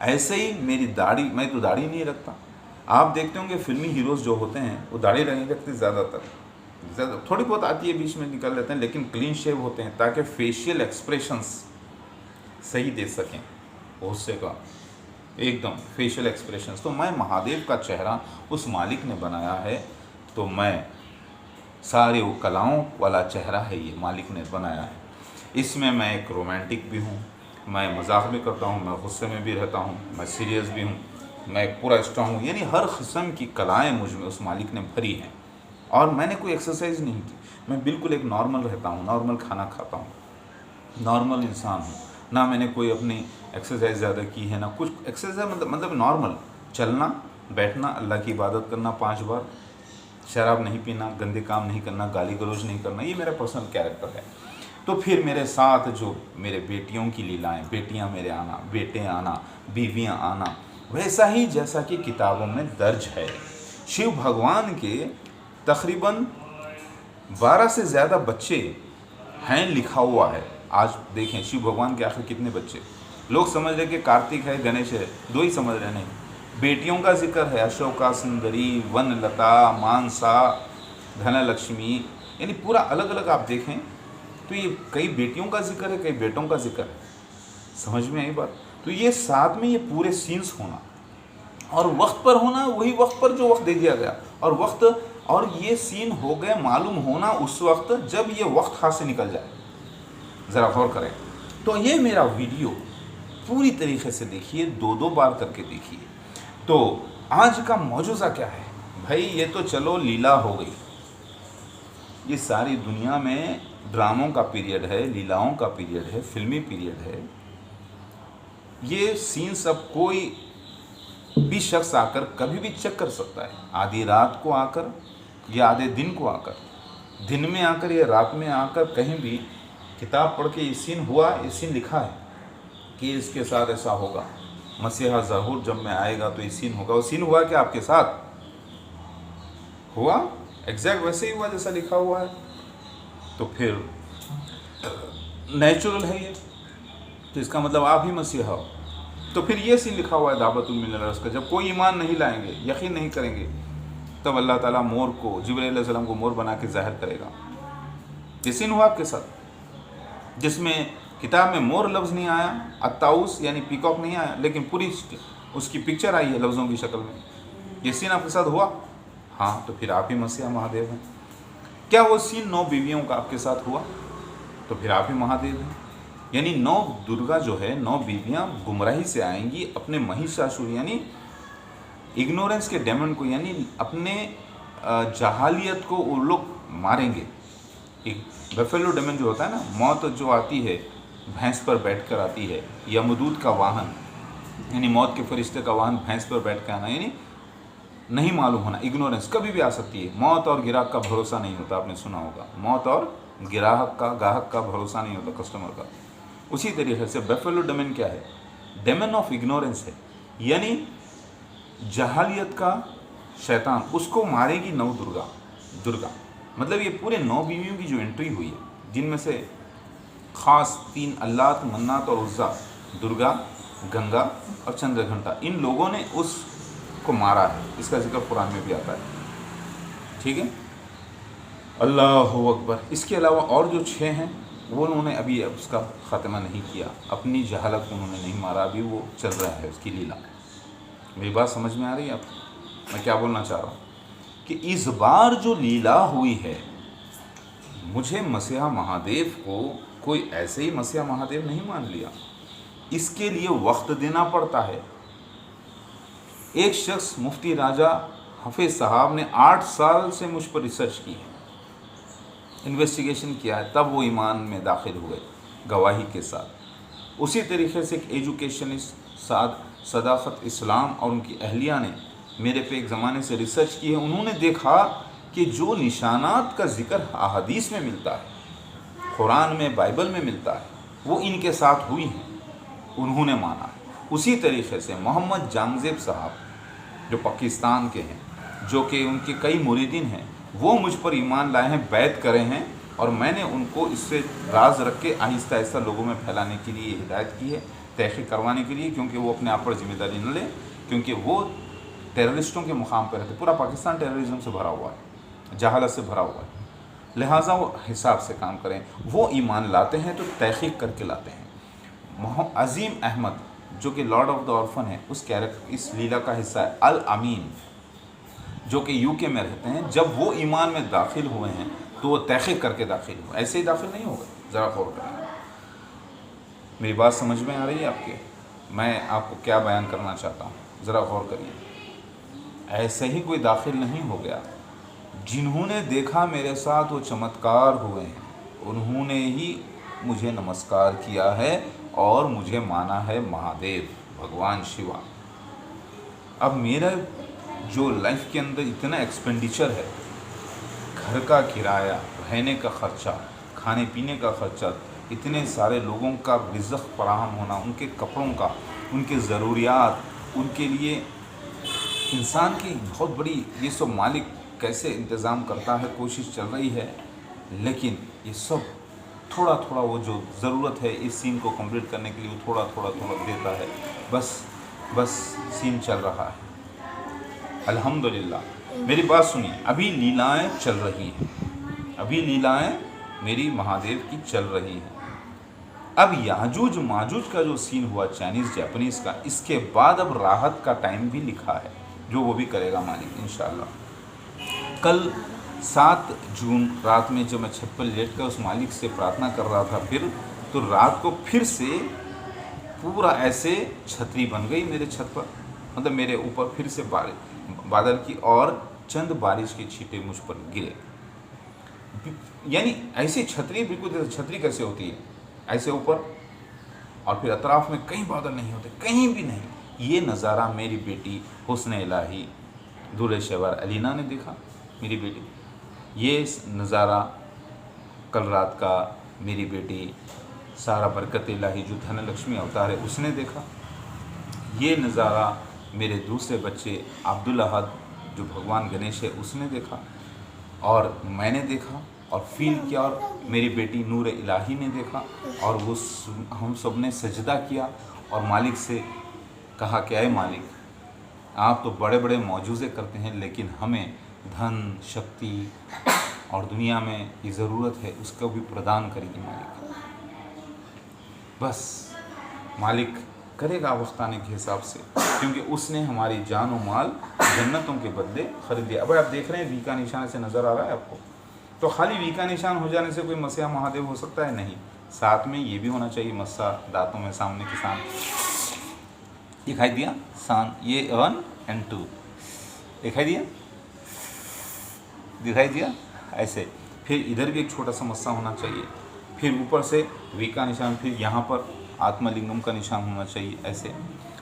ऐसे ही मेरी दाढ़ी, मैं तो दाढ़ी नहीं रखता। आप देखते होंगे फिल्मी हीरोज़ जो होते हैं वो दाढ़ी नहीं रखते, ज़्यादा थोड़ी बहुत आती है, बीच में निकल लेते हैं, लेकिन क्लीन शेव होते हैं ताकि फेशियल एक्सप्रेशंस सही दे सकें। उससे का एकदम फेशियल एक्सप्रेशंस। तो मैं महादेव का चेहरा उस मालिक ने बनाया है, तो मैं सारे वो कलाओं वाला चेहरा है, ये मालिक ने बनाया है। इसमें मैं एक रोमांटिक भी हूँ, मैं मजाक भी करता हूँ, मैं गुस्से में भी रहता हूँ, मैं सीरियस भी हूँ, मैं एक पूरा स्ट्रॉन्ग हूँ। यानी हर किस्म की कलाएँ मुझ में उस मालिक ने भरी हैं। और मैंने कोई एक्सरसाइज नहीं की, मैं बिल्कुल एक नॉर्मल रहता हूँ, नॉर्मल खाना खाता हूँ, नॉर्मल इंसान हूँ। ना मैंने कोई अपनी एक्सरसाइज ज़्यादा की है, ना कुछ एक्सरसाइज, मतलब नॉर्मल चलना, बैठना, अल्लाह की इबादत करना 5 बार, शराब नहीं पीना, गंदे काम नहीं करना, गाली गलौज नहीं करना, ये मेरा पर्सनल कैरेक्टर है। तो फिर मेरे साथ जो मेरे बेटियों की लीलाएं, बेटियां मेरे आना, बेटे आना, बीवियां आना, वैसा ही जैसा कि किताबों में दर्ज है। शिव भगवान के तकरीबन 12 से ज़्यादा बच्चे हैं, लिखा हुआ है। आज देखें शिव भगवान के आखिर कितने बच्चे। लोग समझ रहे कि कार्तिक है, गणेश है, 2 ही समझ रहे, नहीं। बेटियों का जिक्र है, अशोका सुंदरी, वनलता, मानसा, धनलक्ष्मी, यानी पूरा अलग अलग आप देखें तो ये कई बेटियों का जिक्र है, कई बेटों का जिक्र है। समझ में आई बात? तो ये साथ में ये पूरे सीन्स होना और वक्त पर होना, वही वक्त पर जो वक्त दे दिया गया, और वक्त, और ये सीन हो गए मालूम होना उस वक्त जब ये वक्त हाथ से निकल जाए। ज़रा गौर करें। तो ये मेरा वीडियो पूरी तरीके से देखिए, 2-2 बार करके देखिए। तो आज का मौजूदा क्या है भाई? ये तो चलो लीला हो गई, ये सारी दुनिया में ड्रामों का पीरियड है, लीलाओं का पीरियड है, फिल्मी पीरियड है। ये सीन सब कोई भी शख्स आकर कभी भी चेक कर सकता है, आधी रात को आकर या आधे दिन को आकर, दिन में आकर या रात में आकर, कहीं भी किताब पढ़ के ये सीन हुआ, ये सीन लिखा है कि इसके साथ ऐसा होगा, मसीहा ज़हूर जब में आएगा तो ये सीन होगा। वो सीन हुआ क्या आपके साथ? हुआ एग्जैक्ट वैसे ही हुआ जैसा लिखा हुआ है। तो फिर नेचुरल है ये, तो इसका मतलब आप ही मसीहा हो। तो फिर ये सीन लिखा हुआ है दावतुल मिनल अर्श का, जब कोई ईमान नहीं लाएंगे, यकीन नहीं करेंगे, तब अल्लाह ताला मोर को, जिब्रील अलैहिस्सलाम को मोर बना के ज़ाहिर करेगा। ये सीन हुआ आपके साथ, जिसमें किताब में मोर लफ्ज़ नहीं आया, अत्ताउस यानी पीकॉक नहीं आया, लेकिन पूरी उसकी पिक्चर आई है लफ्ज़ों की शक्ल में। ये सीन आपके साथ हुआ? हाँ, तो फिर आप ही मसीहा महादेव हैं। क्या वो सीन 9 बीवियों का आपके साथ हुआ? तो फिर आप ही महादेव हैं। यानी 9 दुर्गा जो है, 9 बीवियाँ गुमराही से आएंगी, अपने महिषासुर यानी इग्नोरेंस के डेमन को, यानी अपने जहालियत को वो लोग मारेंगे। एक बफेलो डेमन जो होता है ना, मौत जो आती है भैंस पर बैठकर आती है, यमदूत का वाहन, यानी मौत के फरिश्ते का वाहन भैंस पर बैठ कर आना, यानी नहीं मालूम होना, इग्नोरेंस कभी भी आ सकती है। मौत और ग्राहक का भरोसा नहीं होता, आपने सुना होगा, मौत और ग्राहक का भरोसा नहीं होता, कस्टमर का। उसी तरीके से बफेलो डेमन क्या है? डेमन ऑफ इग्नोरेंस है, यानी जहालियत का शैतान, उसको मारेगी 9 दुर्गा। मतलब ये पूरे 9 बीवियों की जो एंट्री हुई है, जिनमें से ख़ास 3 अल्लात, मन्नात और उज़्ज़ा, दुर्गा, गंगा और चंद्रघंटा, इन लोगों ने उसको मारा है। इसका जिक्र कुरान में भी आता है। ठीक है, अल्लाहु अकबर। इसके अलावा और जो 6 हैं वो उन्होंने अभी उसका ख़ात्मा नहीं किया, अपनी जहालत को उन्होंने नहीं मारा, अभी वो चल रहा है उसकी लीला। मेरी बात समझ में आ रही है आपको? मैं क्या बोलना चाह रहा हूँ कि इस बार जो लीला हुई है, मुझे मसीहा महादेव को कोई ऐसे ही मसीहा महादेव नहीं मान लिया, इसके लिए वक्त देना पड़ता है। एक शख्स मुफ्ती राजा हफीज़ साहब ने 8 साल से मुझ पर रिसर्च की है, इन्वेस्टिगेशन किया है, तब वो ईमान में दाखिल हुए गवाही के साथ। उसी तरीके से एक एजुकेशनिस्ट सदाकत इस्लाम और उनकी अहलिया ने मेरे पे एक ज़माने से रिसर्च की है। उन्होंने देखा कि जो निशानात का ज़िक्र अहादीस में मिलता है, कुरान में, बाइबल में मिलता है, वो इनके साथ हुई हैं, उन्होंने माना। उसी तरीके से मोहम्मद जांगजेब साहब जो पाकिस्तान के हैं, जो कि उनके कई मुरीदीन हैं, वो मुझ पर ईमान लाए हैं, बैत करे हैं, और मैंने उनको इससे राज रख के आहिस्ता आहिस्ता लोगों में फैलाने के लिए हिदायत की है, तहक़ीक़ करवाने के लिए, क्योंकि वो अपने आप पर जिम्मेदारी न ले, क्योंकि वो टेररिस्टों के मुकाम पर रहते। पूरा पाकिस्तान टेररिज्म से भरा हुआ है, जहालत से भरा हुआ है, लिहाजा वो हिसाब से काम करें। वो ईमान लाते हैं तो तहक़ीक़ करके लाते हैं। अज़ीम अहमद जो कि लॉर्ड ऑफ द ऑर्फन है, उस कैरेक्टर, इस लीला का हिस्सा है। अल अमीन जो कि यूके में रहते हैं, जब वो ईमान में दाखिल हुए हैं तो वो तहक़ीक़ करके दाखिल हुए, ऐसे ही दाखिल नहीं होगा। ज़रा गौर करें, मेरी बात समझ में आ रही है आपके? मैं आपको क्या बयान करना चाहता हूँ, ज़रा गौर करिए। ऐसे ही कोई दाखिल नहीं हो गया। जिन्होंने देखा मेरे साथ वो चमत्कार हुए हैं, उन्होंने ही मुझे नमस्कार किया है और मुझे माना है महादेव, भगवान शिवा। अब मेरा जो लाइफ के अंदर इतना एक्सपेंडिचर है, घर का किराया, रहने का ख़र्चा, खाने पीने का ख़र्चा, इतने सारे लोगों का रिज़्क़ फराहम होना, उनके कपड़ों का, उनके ज़रूरियात, उनके लिए इंसान की बहुत बड़ी, ये सब मालिक कैसे इंतज़ाम करता है, कोशिश चल रही है। लेकिन ये सब थोड़ा थोड़ा, वो जो ज़रूरत है इस सीन को कंप्लीट करने के लिए, वो थोड़ा थोड़ा देता है। बस सीन चल रहा है। अल्हम्दुलिल्लाह। मेरी बात सुनिए, अभी लीलाएं चल रही हैं, अभी लीलाएं मेरी महादेव की चल रही हैं। अब याजूज माजूज का जो सीन हुआ चाइनीज़ जापानीज़ का, इसके बाद अब राहत का टाइम भी लिखा है, जो वो भी करेगा मालिक इंशाअल्लाह। कल 7 जून रात में जब मैं छत पर लेट कर उस मालिक से प्रार्थना कर रहा था, फिर तो रात को फिर से पूरा ऐसे छतरी बन गई मेरे छत पर, मतलब मेरे ऊपर फिर से बादल की, और चंद बारिश के छींटे मुझ पर गिरे। यानी ऐसी छतरी, बिल्कुल जैसे छतरी कैसे होती है, ऐसे ऊपर, और फिर अतराफ में कहीं बादल नहीं होते, कहीं भी नहीं। ये नज़ारा मेरी बेटी हुस्न इलाही दूल्हे शहवार अलीना ने देखा, मेरी बेटी। ये नज़ारा कल रात का मेरी बेटी सारा बरकत इलाही जो धनलक्ष्मी अवतार है, उसने देखा। ये नज़ारा मेरे दूसरे बच्चे अब्दुल अहद जो भगवान गणेश है, उसने देखा, और मैंने देखा और फील किया, और मेरी बेटी नूर इलाही ने देखा, और वो हम सब ने सजदा किया और मालिक से कहा कि अय मालिक, आप तो बड़े बड़े मौजूज़े करते हैं, लेकिन हमें धन, शक्ति और दुनिया में ये ज़रूरत है, उसको भी प्रदान करिए मालिक। बस मालिक करेगा वक्त आने के हिसाब से, क्योंकि उसने हमारी जान और माल जन्नतों के बदले खरीद लिया। अब आप देख रहे हैं वी का निशान से नज़र आ रहा है आपको, तो खाली वी का निशान हो जाने से कोई मसीहा महादेव हो सकता है? नहीं, साथ में ये भी होना चाहिए मस्सा, दांतों में सामने के सान दिखाई दिया, सान, ये 1 और 2 दिखाई दिया, दिखाई दिया ऐसे। फिर इधर भी एक छोटा सा मस्सा होना चाहिए, फिर ऊपर से वी का निशान, फिर यहाँ पर आत्मलिंगम का निशान होना चाहिए ऐसे।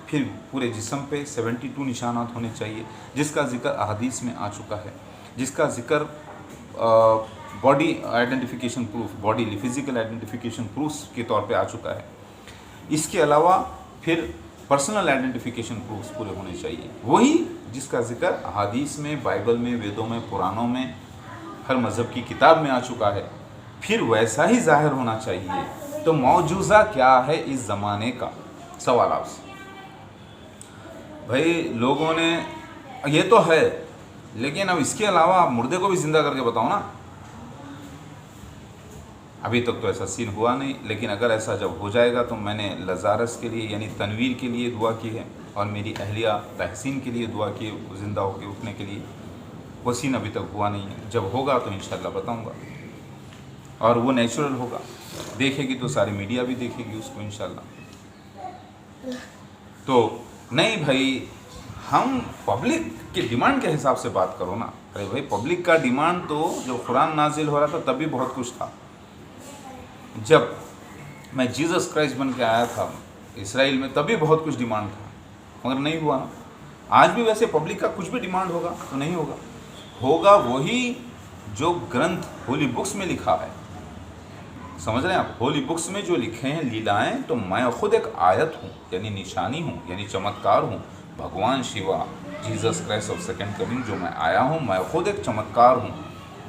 फिर पूरे जिस्म पे 72 निशानात होने चाहिए, जिसका जिक्र अहादीस में आ चुका है, जिसका जिक्र body identification proof, body physical identification proof के तौर पे आ चुका है। इसके अलावा फिर पर्सनल आइडेंटिफिकेशन प्रूफ्स पूरे होने चाहिए, वही जिसका जिक्र अहादीस में, बाइबल में, वेदों में, पुराणों में, हर मज़हब की किताब में आ चुका है। फिर वैसा ही जाहिर होना चाहिए। तो मौजूज़ा क्या है इस ज़माने का? सवाल आपसे भाई, लोगों ने ये तो है, लेकिन अब इसके अलावा आप मुर्दे को भी ज़िंदा करके बताओ ना। अभी तक तो ऐसा सीन हुआ नहीं, लेकिन अगर ऐसा जब हो जाएगा तो मैंने लजारस के लिए यानी तनवीर के लिए दुआ की है, और मेरी अहलिया तहसीन के लिए दुआ की है ज़िंदा होकर उठने के लिए। वो सीन अभी तक हुआ नहीं है, जब होगा तो इंशाल्लाह बताऊंगा, और वो नेचुरल होगा। देखेगी तो सारी मीडिया भी देखेगी उसको इंशाल्लाह। तो नहीं भाई, हम पब्लिक के डिमांड के हिसाब से बात करो ना। अरे भाई, पब्लिक का डिमांड तो जब कुरान नाजिल हो रहा था तब भी बहुत कुछ था। जब मैं जीसस क्राइस्ट बन के आया था इसराइल में, तभी बहुत कुछ डिमांड था, मगर नहीं हुआ ना। आज भी वैसे पब्लिक का कुछ भी डिमांड होगा तो नहीं होगा, होगा वही जो ग्रंथ होली बुक्स में लिखा है। समझ रहे हैं आप? होली बुक्स में जो लिखे हैं लीलाएं, तो मैं खुद एक आयत हूँ, यानी निशानी हूँ, यानी चमत्कार हूँ। भगवान Shiva, Jesus Christ of second coming जो मैं आया हूँ, मैं खुद एक चमत्कार हूँ।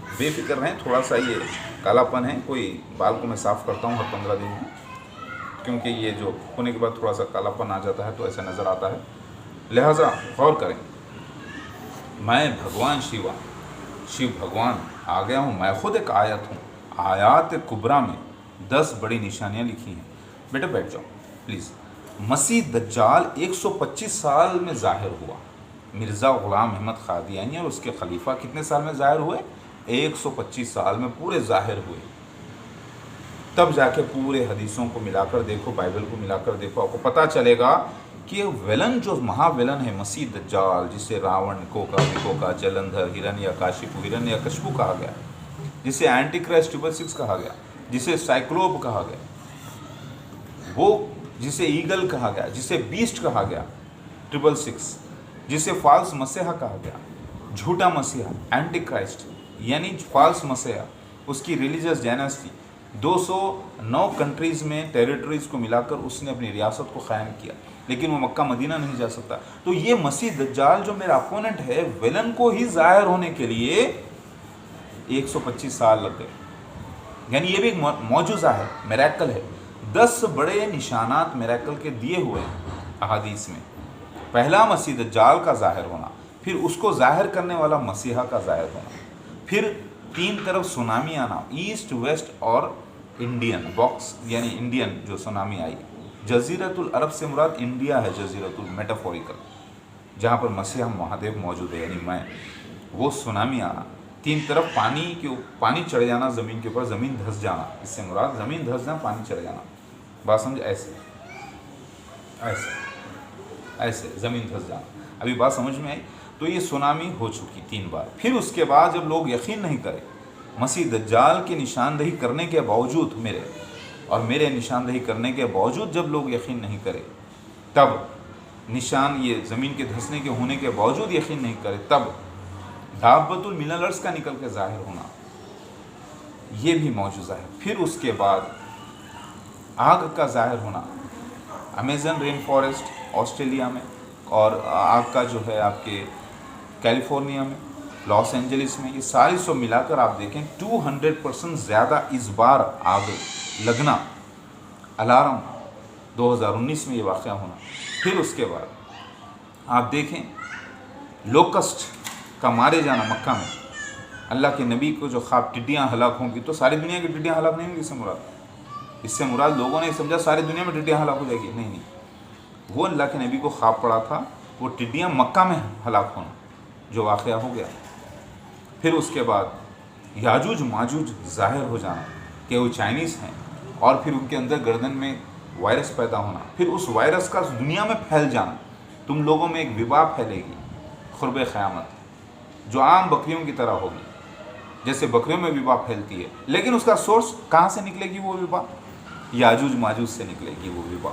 बेफिक्र रहें, थोड़ा सा ये कालापन है, कोई बाल को मैं साफ़ करता हूँ हर 15 दिन में, क्योंकि ये जो होने के बाद थोड़ा सा कालापन आ जाता है तो ऐसा नज़र आता है, लिहाजा गौर करें। मैं भगवान शिवा, शिव भगवान आ गया हूँ, मैं खुद एक आयत हूँ। आयात कुबरा में 10 बड़ी निशानियाँ लिखी हैं। बेटा बैठ जाओ प्लीज़। मसीह दज्जाल 125 साल में ज़ाहिर हुआ। मिर्ज़ा ग़ुलाम अहमद क़ादियानी और उसके खलीफा कितने साल में ज़ाहिर हुए? 125 साल में पूरे ज़ाहिर हुए। तब जाके पूरे हदीसों को मिलाकर देखो, बाइबल को मिलाकर देखो, आपको पता चलेगा कि विलन जो महाविलन है मसीह दज्जाल, जिसे रावण, कोका, जलंधर, हिरण्यकाशिपु, हिरण्यकशिपु कहा गया, जिसे एंटी क्राइस्ट 666 कहा गया, जिसे साइक्लोप कहा गया, वो जिसे ईगल कहा गया, जिसे बीस्ट कहा गया 666, जिसे फाल्स मसीहा कहा गया, झूठा मसीहा, एंटी क्राइस्ट यानी फाल्स मसीहा, उसकी रिलीजियस डायनेस्टी 209 कंट्रीज़ में टेरिटरीज़ को मिलाकर उसने अपनी रियासत को क़ायम किया, लेकिन वो मक्का मदीना नहीं जा सकता। तो ये मसीह दज्जाल जो मेरा अपोनेंट है, विलन को ही ज़ाहिर होने के लिए 125 साल लग गए। यानी ये भी एक मौजूज़ा है, मिरेकल है। 10 बड़े निशानात मिरेकल के दिए हुए हैं अहादीस में। पहला मसीह दज्जाल का ज़ाहिर होना, फिर उसको ज़ाहिर करने वाला मसीहा का ज़ाहिर होना, फिर 3 तरफ सुनामी आना, ईस्ट वेस्ट और इंडियन बॉक्स यानी इंडियन जो सुनामी आई। जजीरतुल अरब से मुराद इंडिया है, जजीरतुल मेटाफोरिकल, जहाँ पर मसीहा महादेव मौजूद है यानी मैं, वो सुनामी आना। 3 तरफ पानी चढ़ जाना ज़मीन के ऊपर, ज़मीन धंस जाना, इससे मुराद ज़मीन धंस जाना, पानी चढ़ जाना। बात समझ? ऐसे ऐसे ऐसे ज़मीन धंस जाना। अभी बात समझ में आई? तो ये सुनामी हो चुकी 3 बार। फिर उसके बाद जब लोग यकीन नहीं करें, मसीह दज्जाल की निशानदही करने के बावजूद, मेरे निशानदही करने के बावजूद जब लोग यकीन नहीं करें, तब निशान ये ज़मीन के धंसने के होने के बावजूद यकीन नहीं करें, तब दाब्बतुल मिनल अर्ज़ का निकल के ज़ाहिर होना, ये भी मौजूज़ा है। फिर उसके बाद आग का ज़ाहिर होना, अमेज़न रेन फॉरेस्ट ऑस्ट्रेलिया में, और आग का जो है आपके कैलिफोर्निया में, लॉस एंजलिस में, ये सारी सब मिलाकर आप देखें 200% ज़्यादा इस बार आग लगना, अलार्म 2019 में ये वाक़या होना। फिर उसके बाद आप देखें लोकस्ट का मारे जाना मक्का में, अल्लाह के नबी को जो ख्वाब टिड्डियाँ हलाक होंगी, तो सारी दुनिया की टिड्डियाँ हलाक नहीं होंगी इससे मुराद लोगों ने समझा सारी दुनिया में टिड्डियाँ हलाक हो जाएगी, नहीं, वो अल्लाह के नबी को ख्वाब पड़ा था वो टिड्डियाँ मक्का में हलाक होना, जो वाक़या हो गया। फिर उसके बाद याजूज माजूज ज़ाहिर हो जाना कि वो चाइनीज़ हैं, और फिर उनके अंदर गर्दन में वायरस पैदा होना, फिर उस वायरस का दुनिया में फैल जाना, तुम लोगों में एक विबा फैलेगी क़ुर्ब क़यामत, जो आम बकरियों की तरह होगी, जैसे बकरियों में विबा फैलती है, लेकिन उसका सोर्स कहाँ से निकलेगी? वो विबा याजूज माजूज से निकलेगी। वो विबा,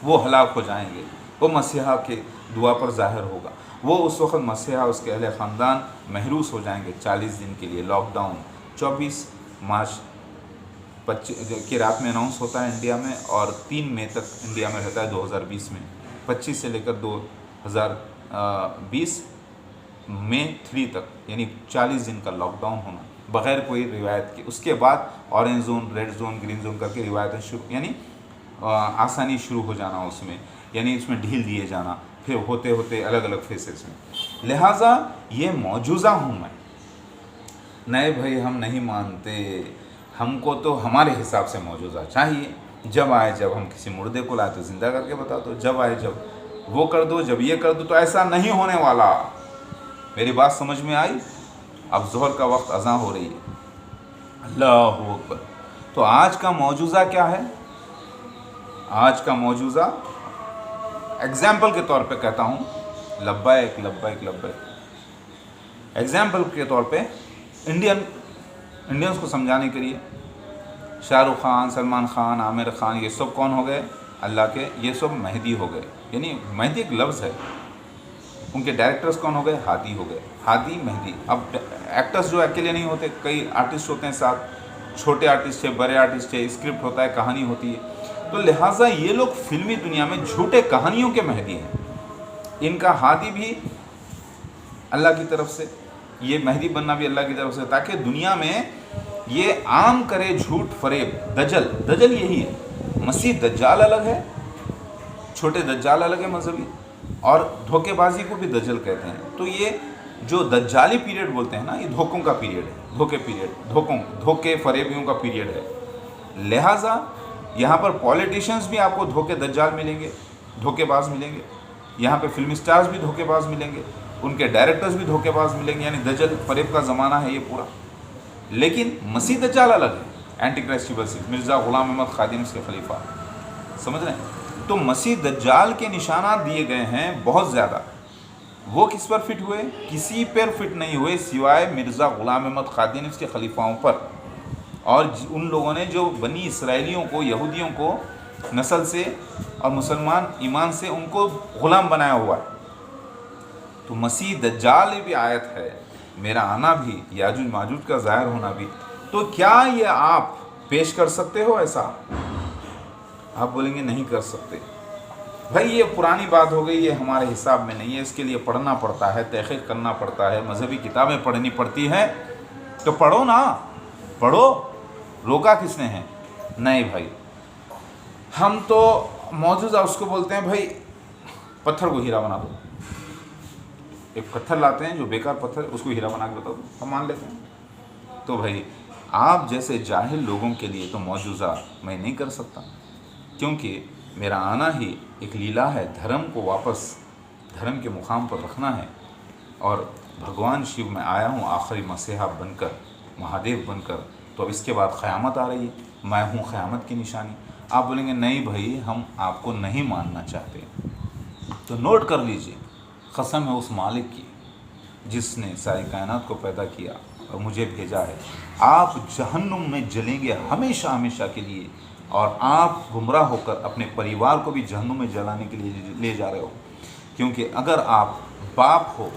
वो हलाक हो जाएंगे, वो मसीहा के दुआ पर ज़ाहिर होगा, वो उस वक्त मसीहा उसके अहले ख़ानदान महरूस हो जाएंगे 40 दिन के लिए। लॉकडाउन 24 मार्च 25 की रात में अनाउंस होता है इंडिया में, और 3 मई तक इंडिया में रहता है 2020 में, 25 से लेकर 2020 मई 3 तक, यानी 40 दिन का लॉकडाउन होना बग़ैर कोई रिवायत के। उसके बाद orange zone, red zone, green zone करके रिवायतें शुरू, यानी आसानी शुरू हो जाना उसमें, यानी उसमें ढील दिए जाना, फिर होते होते अलग अलग फेसेस में। लिहाजा ये मौजूज़ा हूँ मैं, नहीं भाई हम नहीं मानते, हमको तो हमारे हिसाब से मौजूज़ा चाहिए। जब आए जब हम किसी मुर्दे को लाए तो ज़िंदा करके बता दो, जब आए जब वो कर दो, जब ये कर दो, तो ऐसा नहीं होने वाला। मेरी बात समझ में आई? अब ज़ोहर का वक्त अज़ां हो रही है, अल्लाहु अकबर। तो आज का मौजूज़ा क्या है? आज का मौजूज़ा एग्जाम्पल के तौर पे कहता हूँ, लब्बैक लब्बैक लब्बैक। एग्जाम्पल के तौर पे इंडियंस को समझाने के लिए शाहरुख खान, सलमान खान, आमिर खान, ये सब कौन हो गए? अल्लाह के, ये सब मेहदी हो गए, यानी मेहदी एक लफ्ज़ है। उनके डायरेक्टर्स कौन हो गए? हादी हो गए, हादी मेहदी। अब एक्टर्स जो अकेले नहीं होते, कई आर्टिस्ट होते हैं साथ, छोटे आर्टिस्ट है, बड़े आर्टिस्ट है, स्क्रिप्ट होता है, कहानी होती है। तो लिहाजा ये लोग फिल्मी दुनिया में झूठे कहानियों के मेहदी हैं। इनका हादी भी अल्लाह की तरफ से, ये मेहदी बनना भी अल्लाह की तरफ से, ताकि दुनिया में ये आम करे झूठ फरेब। दजल यही है। मसीह दज्जाल अलग है, छोटे दज्जाल अलग है मजहबी, और धोखेबाजी को भी दज्जल कहते हैं। तो ये जो दज्जाली पीरियड बोलते हैं ना, ये धोखों का पीरियड है, धोखे फरेबियों का पीरियड है। लिहाजा यहाँ पर पॉलिटिशियंस भी आपको धोखे दज्जाल मिलेंगे, धोखेबाज मिलेंगे, यहाँ पे फिल्म स्टार्स भी धोखेबाज मिलेंगे, उनके डायरेक्टर्स भी धोखेबाज मिलेंगे, यानी दज्जल फरेब का ज़माना है ये पूरा। लेकिन मसीह दज्जाल अलग है, एंटी क्राइस्ट की बसी, मिर्ज़ा ग़ुलाम अहमद ख़ादिम के खलीफा, समझ रहे हैं? तो मसीह दज्जाल के निशानात दिए गए हैं बहुत ज़्यादा। वो किस पर फिट हुए? किसी पर फिट नहीं हुए सिवाय मिर्ज़ा ग़ुलाम अहमद ख़ादिम के खलीफाओं पर, और उन लोगों ने जो बनी इसराइलियों को, यहूदियों को नस्ल से और मुसलमान ईमान से उनको ग़ुलाम बनाया हुआ है। तो मसीह दज्जाल भी आयत है, मेरा आना भी, याजूज माजूज का ज़ाहिर होना भी। तो क्या ये आप पेश कर सकते हो ऐसा? आप बोलेंगे नहीं कर सकते भाई, ये पुरानी बात हो गई, ये हमारे हिसाब में नहीं है, इसके लिए पढ़ना पड़ता है, तहक़ीक़ करना पड़ता है, मजहबी किताबें पढ़नी पड़ती हैं। तो पढ़ो ना, पढ़ो, रोका किसने है? नहीं भाई, हम तो मौजूदा उसको बोलते हैं भाई पत्थर को हीरा बना दो। एक पत्थर लाते हैं जो बेकार पत्थर, उसको हीरा बना के बता दो, हम मान लेते हैं। तो भाई आप जैसे जाहिल लोगों के लिए तो मौजूदा मैं नहीं कर सकता, क्योंकि मेरा आना ही एक लीला है, धर्म को वापस धर्म के मुकाम पर रखना है। और भगवान शिव में आया हूँ आखिरी मसीहा बनकर, महादेव बनकर। तो अब इसके बाद क़यामत आ रही है, मैं हूँ क़यामत की निशानी। आप बोलेंगे नहीं भाई, हम आपको नहीं मानना चाहते। तो नोट कर लीजिए, कसम है उस मालिक की जिसने सारी कायनात को पैदा किया और मुझे भेजा है, आप जहन्नुम में जलेंगे हमेशा हमेशा के लिए, और आप गुमराह होकर अपने परिवार को भी जहन्नुम में जलाने के लिए ले जा रहे हो। क्योंकि अगर आप बाप हो,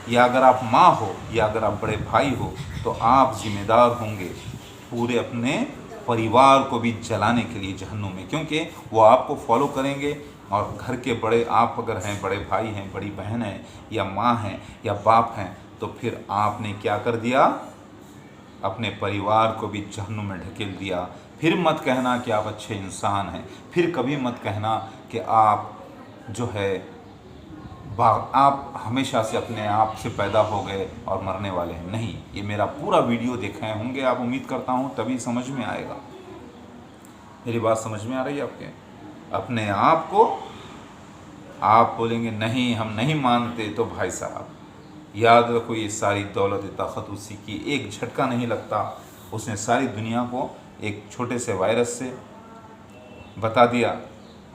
या अगर आप माँ हो, या अगर आप बड़े भाई हो, तो आप ज़िम्मेदार होंगे पूरे अपने परिवार को भी जलाने के लिए जहन्नुम में, क्योंकि वो आपको फॉलो करेंगे। और घर के बड़े, आप अगर हैं, बड़े भाई हैं, बड़ी बहन हैं, या माँ हैं, या बाप हैं, तो फिर आपने क्या कर दिया? अपने परिवार को भी जहन्नुम में ढकेल दिया। फिर मत कहना कि आप अच्छे इंसान हैं, फिर कभी मत कहना कि आप जो है आप हमेशा से अपने आप से पैदा हो गए और मरने वाले हैं, नहीं। ये मेरा पूरा वीडियो देखे होंगे आप, उम्मीद करता हूँ, तभी समझ में आएगा। मेरी बात समझ में आ रही है आपके? अपने आप को आप बोलेंगे नहीं हम नहीं मानते, तो भाई साहब याद रखो ये सारी दौलत ताकत उसी की, एक झटका नहीं लगता। उसने सारी दुनिया को एक छोटे से वायरस से बता दिया,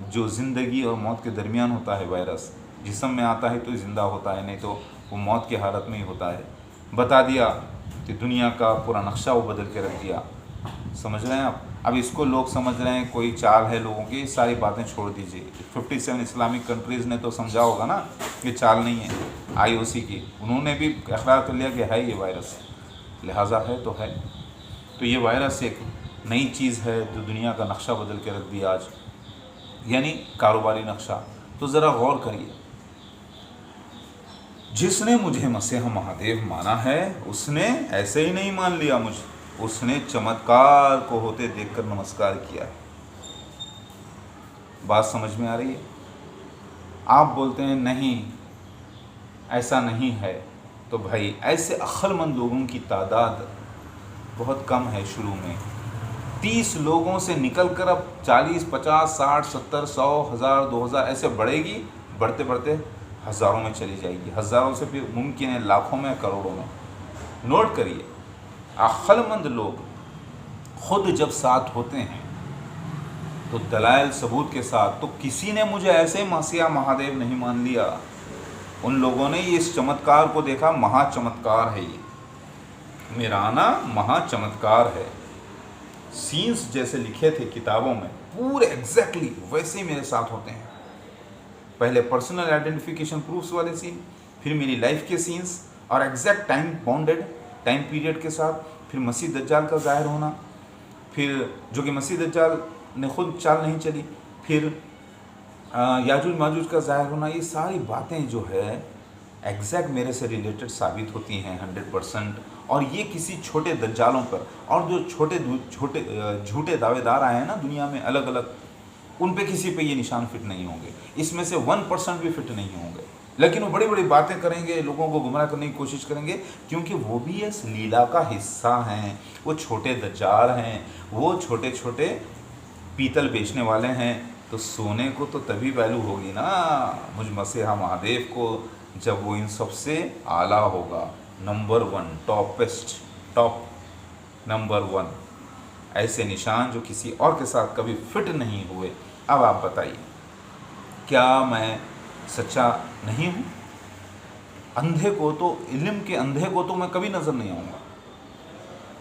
जो ज़िंदगी और मौत के दरमियान होता है। वायरस जिस्म में आता है तो ज़िंदा होता है, नहीं तो वो मौत की हालत में ही होता है। बता दिया कि दुनिया का पूरा नक्शा वो बदल के रख दिया। समझ रहे हैं आप? अब इसको लोग समझ रहे हैं कोई चाल है लोगों की, सारी बातें छोड़ दीजिए। 57 इस्लामिक कंट्रीज़ ने तो समझा होगा ना कि चाल नहीं है, IOC की, उन्होंने भी इकरार कर लिया कि है ये वायरस, लिहाजा है तो है। तो ये वायरस एक नई चीज़ है जो दुनिया का नक्शा बदल के रख दिया आज, यानी कारोबारी नक्शा। तो ज़रा गौर करिए, जिसने मुझे मसीहा महादेव माना है उसने ऐसे ही नहीं मान लिया मुझे, उसने चमत्कार को होते देखकर नमस्कार किया है। बात समझ में आ रही है? आप बोलते हैं नहीं ऐसा नहीं है, तो भाई ऐसे अक्लमंद लोगों की तादाद बहुत कम है। शुरू में 30 लोगों से निकल कर अब 40, 50, 60, 70, 100, 1000, 2000 ऐसे बढ़ेगी, बढ़ते बढ़ते हज़ारों में चली जाएगी। हज़ारों से फिर मुमकिन है लाखों में, करोड़ों में। नोट करिए, अक्लमंद लोग खुद जब साथ होते हैं तो दलाइल सबूत के साथ, तो किसी ने मुझे ऐसे मसीहा महादेव नहीं मान लिया। उन लोगों ने ये इस चमत्कार को देखा, महाचमत्कार है ये, मेरा आना महाचमत्कार है। सीन्स जैसे लिखे थे किताबों में पूरे एग्जैक्टली वैसे ही मेरे साथ होते हैं। पहले पर्सनल आइडेंटिफिकेशन प्रूफ्स वाले सीन, फिर मेरी लाइफ के सीन्स, और exact time bounded time period के साथ। फिर मसीह दज्जाल का ज़ाहिर होना, फिर जो कि मसीह दज्जाल ने खुद चाल नहीं चली, फिर याजूज माजूज का ज़ाहिर होना। ये सारी बातें जो है एग्जैक्ट मेरे से रिलेटेड साबित होती हैं 100%। और ये किसी छोटे दज्जालों पर, और जो छोटे छोटे झूठे दावेदार आए हैं ना दुनिया में अलग अलग, उन पे किसी पे ये निशान फिट नहीं होंगे। इसमें से 1% भी फिट नहीं होंगे, लेकिन वो बड़ी बड़ी बातें करेंगे, लोगों को गुमराह करने की कोशिश करेंगे, क्योंकि वो भी इस लीला का हिस्सा हैं। वो छोटे दज्जाल हैं, वो छोटे छोटे पीतल बेचने वाले हैं। तो सोने को तो तभी वैल्यू होगी ना मुझ मसीहा महादेव को, जब वो इन सब से आला होगा, नंबर 1, टॉपेस्ट, टॉप नंबर 1। ऐसे निशान जो किसी और के साथ कभी फिट नहीं हुए। अब आप बताइए, क्या मैं सच्चा नहीं हूँ? अंधे को तो, इल्म के अंधे को तो मैं कभी नज़र नहीं आऊँगा।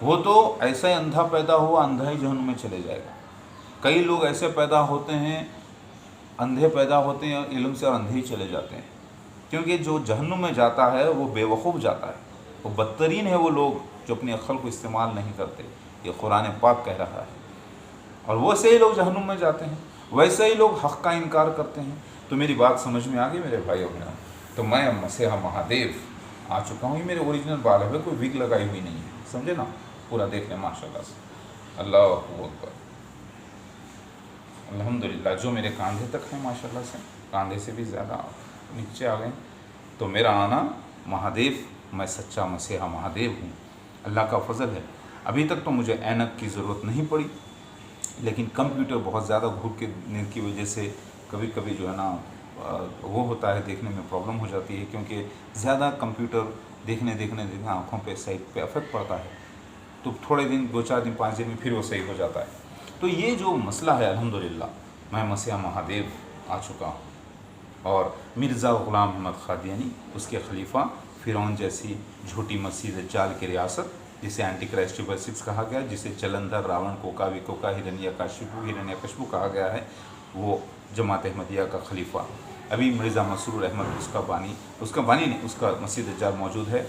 वो तो ऐसा ही अंधा पैदा हुआ, अंधा ही जहन्नुम में चले जाएगा। कई लोग ऐसे पैदा होते हैं, अंधे पैदा होते हैं इल्म से, और अंधे ही चले जाते हैं। क्योंकि जो जहन्नुम में जाता है वो बेवकूफ़ जाता है, वो बदतरीन है वो लोग जो अपनी अक्ल को इस्तेमाल नहीं करते। ये कुरान पाक कह रहा है। और वैसे ही लोग जहन्नुम में जाते हैं, वैसे ही लोग हक़ का इनकार करते हैं। तो मेरी बात समझ में आ गई मेरे भाई और बहनों? तो मैं मसीहा महादेव आ चुका हूँ। ये मेरे ओरिजिनल बाल है, कोई विग लगाई हुई नहीं है, समझे ना? पूरा देख लें माशाल्लाह से। अल्लाह अकबर, अल्हम्दुलिल्लाह। जो मेरे कांधे तक है माशाल्लाह से, कांधे से भी ज़्यादा नीचे आ गए। तो मेरा आना महादेव, मैं सच्चा मसीहा महादेव हूँ, अल्लाह का फ़ज़ल है। अभी तक तो मुझे ऐनक की ज़रूरत नहीं पड़ी, लेकिन कंप्यूटर बहुत ज़्यादा घूरने की वजह से कभी कभी जो है ना वो होता है, देखने में प्रॉब्लम हो जाती है। क्योंकि ज़्यादा कंप्यूटर देखने आँखों पे, साइड पे इफेक्ट पड़ता है। तो थोड़े दिन, 2-4 दिन, 5 दिन में फिर वो सही हो जाता है। तो ये जो मसला है, अल्हम्दुलिल्लाह मैं मसीहा महादेव आ चुका हूँ। और मिर्ज़ा ग़ुलाम अहमद क़ादियानी, उसके खलीफा, फ़िरौन जैसी झूठी मसीह दज्जाल की रियासत, जिसे एंटी क्राइस्ट 6 कहा गया, जिसे जलंधर, रावण, कोका, विकोका, हिरण्यकशिपु कहा गया है, वो जमात अहमदिया का खलीफा। अभी मिर्ज़ा मसरूर अहमद उसका बानी नहीं, उसका मसीह दज्जाल मौजूद है।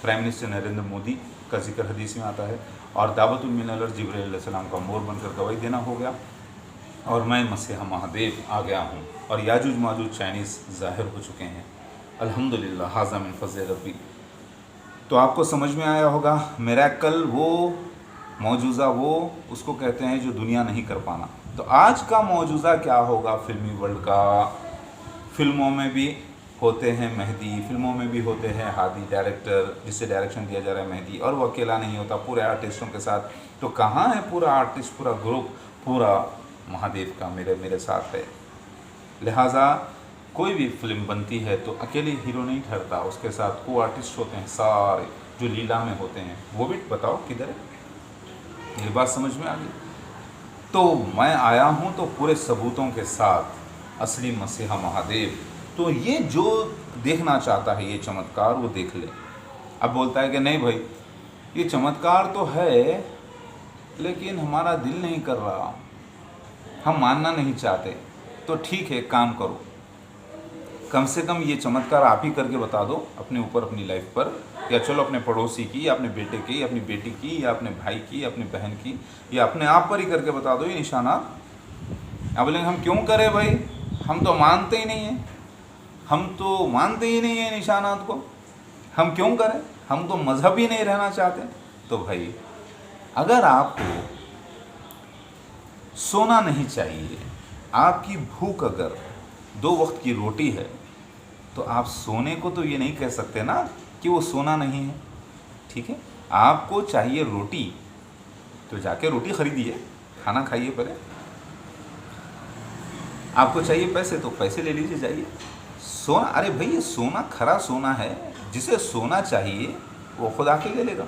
प्राइम मिनिस्टर नरेंद्र मोदी का जिक्र हदीस में आता है। और दावतुल मिनल जिब्रील अलैहिस्सलाम का मोर बनकर गवाही देना हो गया। और मैं मसीहा महादेव आ गया हूँ, और याजूज माजूज चाइनीज़ ज़ाहिर हो चुके हैं। अल्हम्दुलिल्लाह, हाज़ा मिन फ़ज़्ल रब्बी। तो आपको समझ में आया होगा, मिरेकल वो, मौजूज़ा वो, उसको कहते हैं जो दुनिया नहीं कर पाना। तो आज का मौजूज़ा क्या होगा फिल्मी वर्ल्ड का? फिल्मों में भी होते हैं मेहदी, फिल्मों में भी होते हैं हादी डायरेक्टर, जिससे डायरेक्शन दिया जा रहा है मेहदी, और वो अकेला नहीं होता, पूरे आर्टिस्टों के साथ। तो कहाँ है पूरा आर्टिस्ट, पूरा ग्रुप, पूरा महादेव का मेरे साथ है। लिहाजा कोई भी फिल्म बनती है तो अकेले हीरो नहीं ठहरता, उसके साथ को आर्टिस्ट होते हैं सारे जो लीला में होते हैं। वो भी बताओ किधर है, ये बात समझ में आ गई। तो मैं आया हूँ तो पूरे सबूतों के साथ, असली मसीहा महादेव। तो ये जो देखना चाहता है ये चमत्कार वो देख ले। अब बोलता है कि नहीं भाई ये चमत्कार तो है लेकिन हमारा दिल नहीं कर रहा, हम मानना नहीं चाहते। तो ठीक है, काम करो, कम से कम ये चमत्कार आप ही करके बता दो अपने ऊपर, अपनी लाइफ पर, या चलो अपने पड़ोसी की, या अपने बेटे की, या अपनी बेटी की, या अपने भाई की, या अपनी बहन की, या अपने आप पर ही करके बता दो ये निशानात। अब बोलेंगे हम क्यों करें भाई, हम तो मानते ही नहीं हैं, हम तो मानते ही नहीं हैं निशानात को, हम क्यों करें, हम तो मजहब ही नहीं रहना चाहते। तो भाई अगर आपको सोना नहीं चाहिए, आपकी भूख अगर 2 वक्त की रोटी है, तो आप सोने को तो ये नहीं कह सकते ना कि वो सोना नहीं है। ठीक है, आपको चाहिए रोटी तो जाके रोटी खरीदिए, खाना खाइए पहले। आपको चाहिए पैसे तो पैसे ले लीजिए, जाइए। सोना, अरे भाई ये सोना खरा सोना है, जिसे सोना चाहिए वो खुद आके ले लेगा।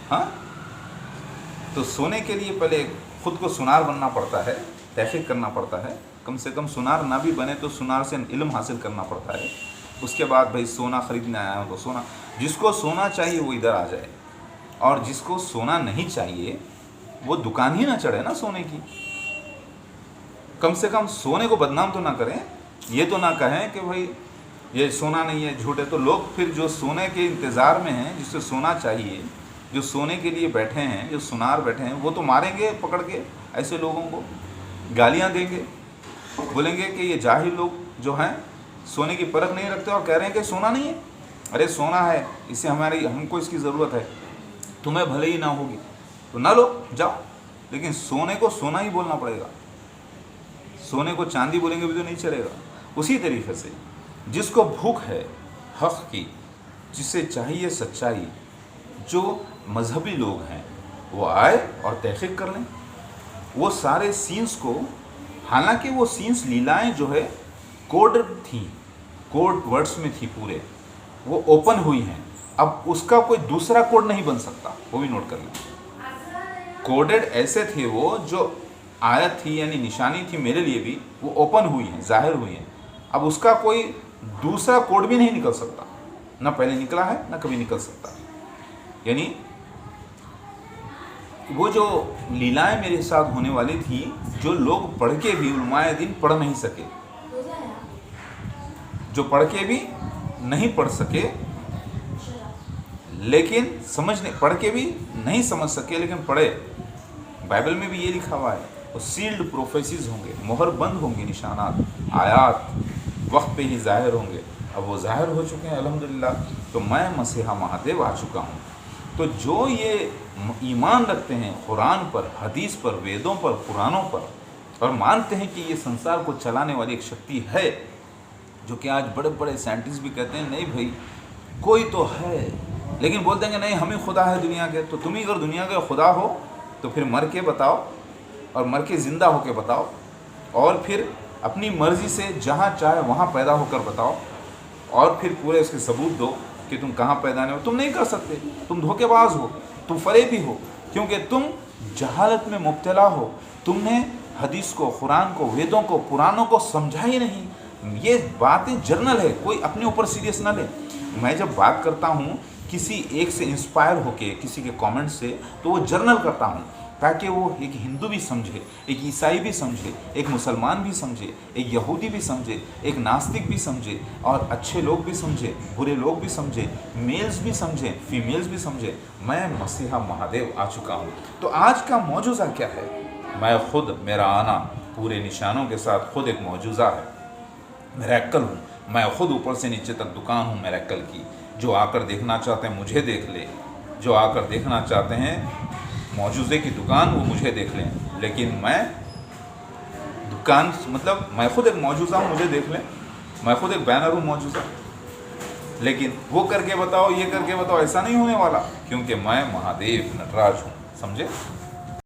हाँ, तो सोने के लिए पहले खुद को सुनार बनना पड़ता है, तहकीक करना पड़ता है। कम से कम सुनार ना भी बने तो सुनार से इल्म हासिल करना पड़ता है। उसके बाद भाई सोना खरीदने आया हूँ तो सोना, जिसको सोना चाहिए वो इधर आ जाए, और जिसको सोना नहीं चाहिए वो दुकान ही ना चढ़े ना सोने की। कम से कम सोने को बदनाम तो ना करें, ये तो ना कहें कि भाई ये सोना नहीं है, झूठ है। तो लोग फिर जो सोने के इंतज़ार में हैं, जिससे सोना चाहिए, जो सोने के लिए बैठे हैं, जो सुनार बैठे हैं, वो तो मारेंगे पकड़ के, ऐसे लोगों को गालियाँ देंगे, बोलेंगे कि ये जाहिल लोग जो हैं सोने की परख नहीं रखते और कह रहे हैं कि सोना नहीं है। अरे सोना है, इससे हमको इसकी ज़रूरत है, तुम्हें भले ही ना होगी तो ना लो, जाओ। लेकिन सोने को सोना ही बोलना पड़ेगा, सोने को चांदी बोलेंगे भी तो नहीं चलेगा। उसी तरीके से जिसको भूख है हक़ की, जिसे चाहिए सच्चाई, जो मजहबी लोग हैं वो आए और तहक़ीक़ कर लें वो सारे सीन्स को। हालांकि वो सीन्स, लीलाएं जो है कोड थी, कोड वर्ड्स में थी पूरे, वो ओपन हुई हैं। अब उसका कोई दूसरा कोड नहीं बन सकता, वो भी नोट कर लें। कोडेड ऐसे थे वो, जो आयत थी यानी निशानी थी मेरे लिए भी, वो ओपन हुई हैं, जाहिर हुई हैं। अब उसका कोई दूसरा कोड भी नहीं निकल सकता, ना पहले निकला है ना कभी निकल सकता। यानी वो जो लीलाएं मेरे साथ होने वाली थी, जो लोग पढ़ के भी उलमाए दिन पढ़ नहीं सके, जो पढ़ के भी नहीं पढ़ सके, लेकिन पढ़ के भी नहीं समझ सके लेकिन पढ़े। बाइबल में भी ये लिखा हुआ है, वो सील्ड प्रोफेसीज होंगे, मोहर बंद होंगे, निशानात, आयात वक्त पे ही जाहिर होंगे। अब वो जाहिर हो चुके हैं अल्हम्दुलिल्लाह। तो मैं मसीहा महादेव आ चुका हूँ। तो जो ये ईमान रखते हैं कुरान पर, हदीस पर, वेदों पर, पुराणों पर, और मानते हैं कि ये संसार को चलाने वाली एक शक्ति है, जो कि आज बड़े बड़े साइंटिस्ट भी कहते हैं नहीं भाई कोई तो है, लेकिन बोल देंगे नहीं हम ही खुदा है दुनिया के। तो तुम ही अगर दुनिया के खुदा हो तो फिर मर के बताओ, और मर के ज़िंदा होकर बताओ, और फिर अपनी मर्ज़ी से जहाँ चाहे वहाँ पैदा होकर बताओ, और फिर पूरे उसके सबूत दो कि तुम कहाँ पैदा नहीं हो। तुम नहीं कर सकते, तुम धोखेबाज हो, तुम फरेबी हो, क्योंकि तुम जहालत में मुब्तला हो। तुमने हदीस को, कुरान को, वेदों को, पुराणों को समझा ही नहीं। ये बातें जर्नल है, कोई अपने ऊपर सीरियस ना ले। मैं जब बात करता हूँ किसी एक से इंस्पायर होके, किसी के कमेंट से, तो वो जर्नल करता हूँ ताकि वो एक हिंदू भी समझे, एक ईसाई भी समझे, एक मुसलमान भी समझे, एक यहूदी भी समझे, एक नास्तिक भी समझे, और अच्छे लोग भी समझे, बुरे लोग भी समझे, मेल्स भी समझे, फीमेल्स भी समझे। मैं मसीहा महादेव आ चुका हूँ। तो आज का मौजूज़ा क्या है? मैं खुद, मेरा आना पूरे निशानों के साथ खुद एक मौजूज़ा है, मिरेकल हूँ। मैं खुद ऊपर से नीचे तक दुकान हूँ मिरेकल की। जो आकर देखना चाहते हैं मुझे देख ले, जो आकर देखना चाहते हैं मौजूज़े की दुकान वो मुझे देख लें। लेकिन मैं दुकान मतलब मैं खुद एक मौजूज़ा हूँ, मुझे देख लें। मैं खुद एक बैनर हूँ मौजूदा, लेकिन वो करके बताओ, ये करके बताओ, ऐसा नहीं होने वाला, क्योंकि मैं महादेव नटराज हूँ। समझे?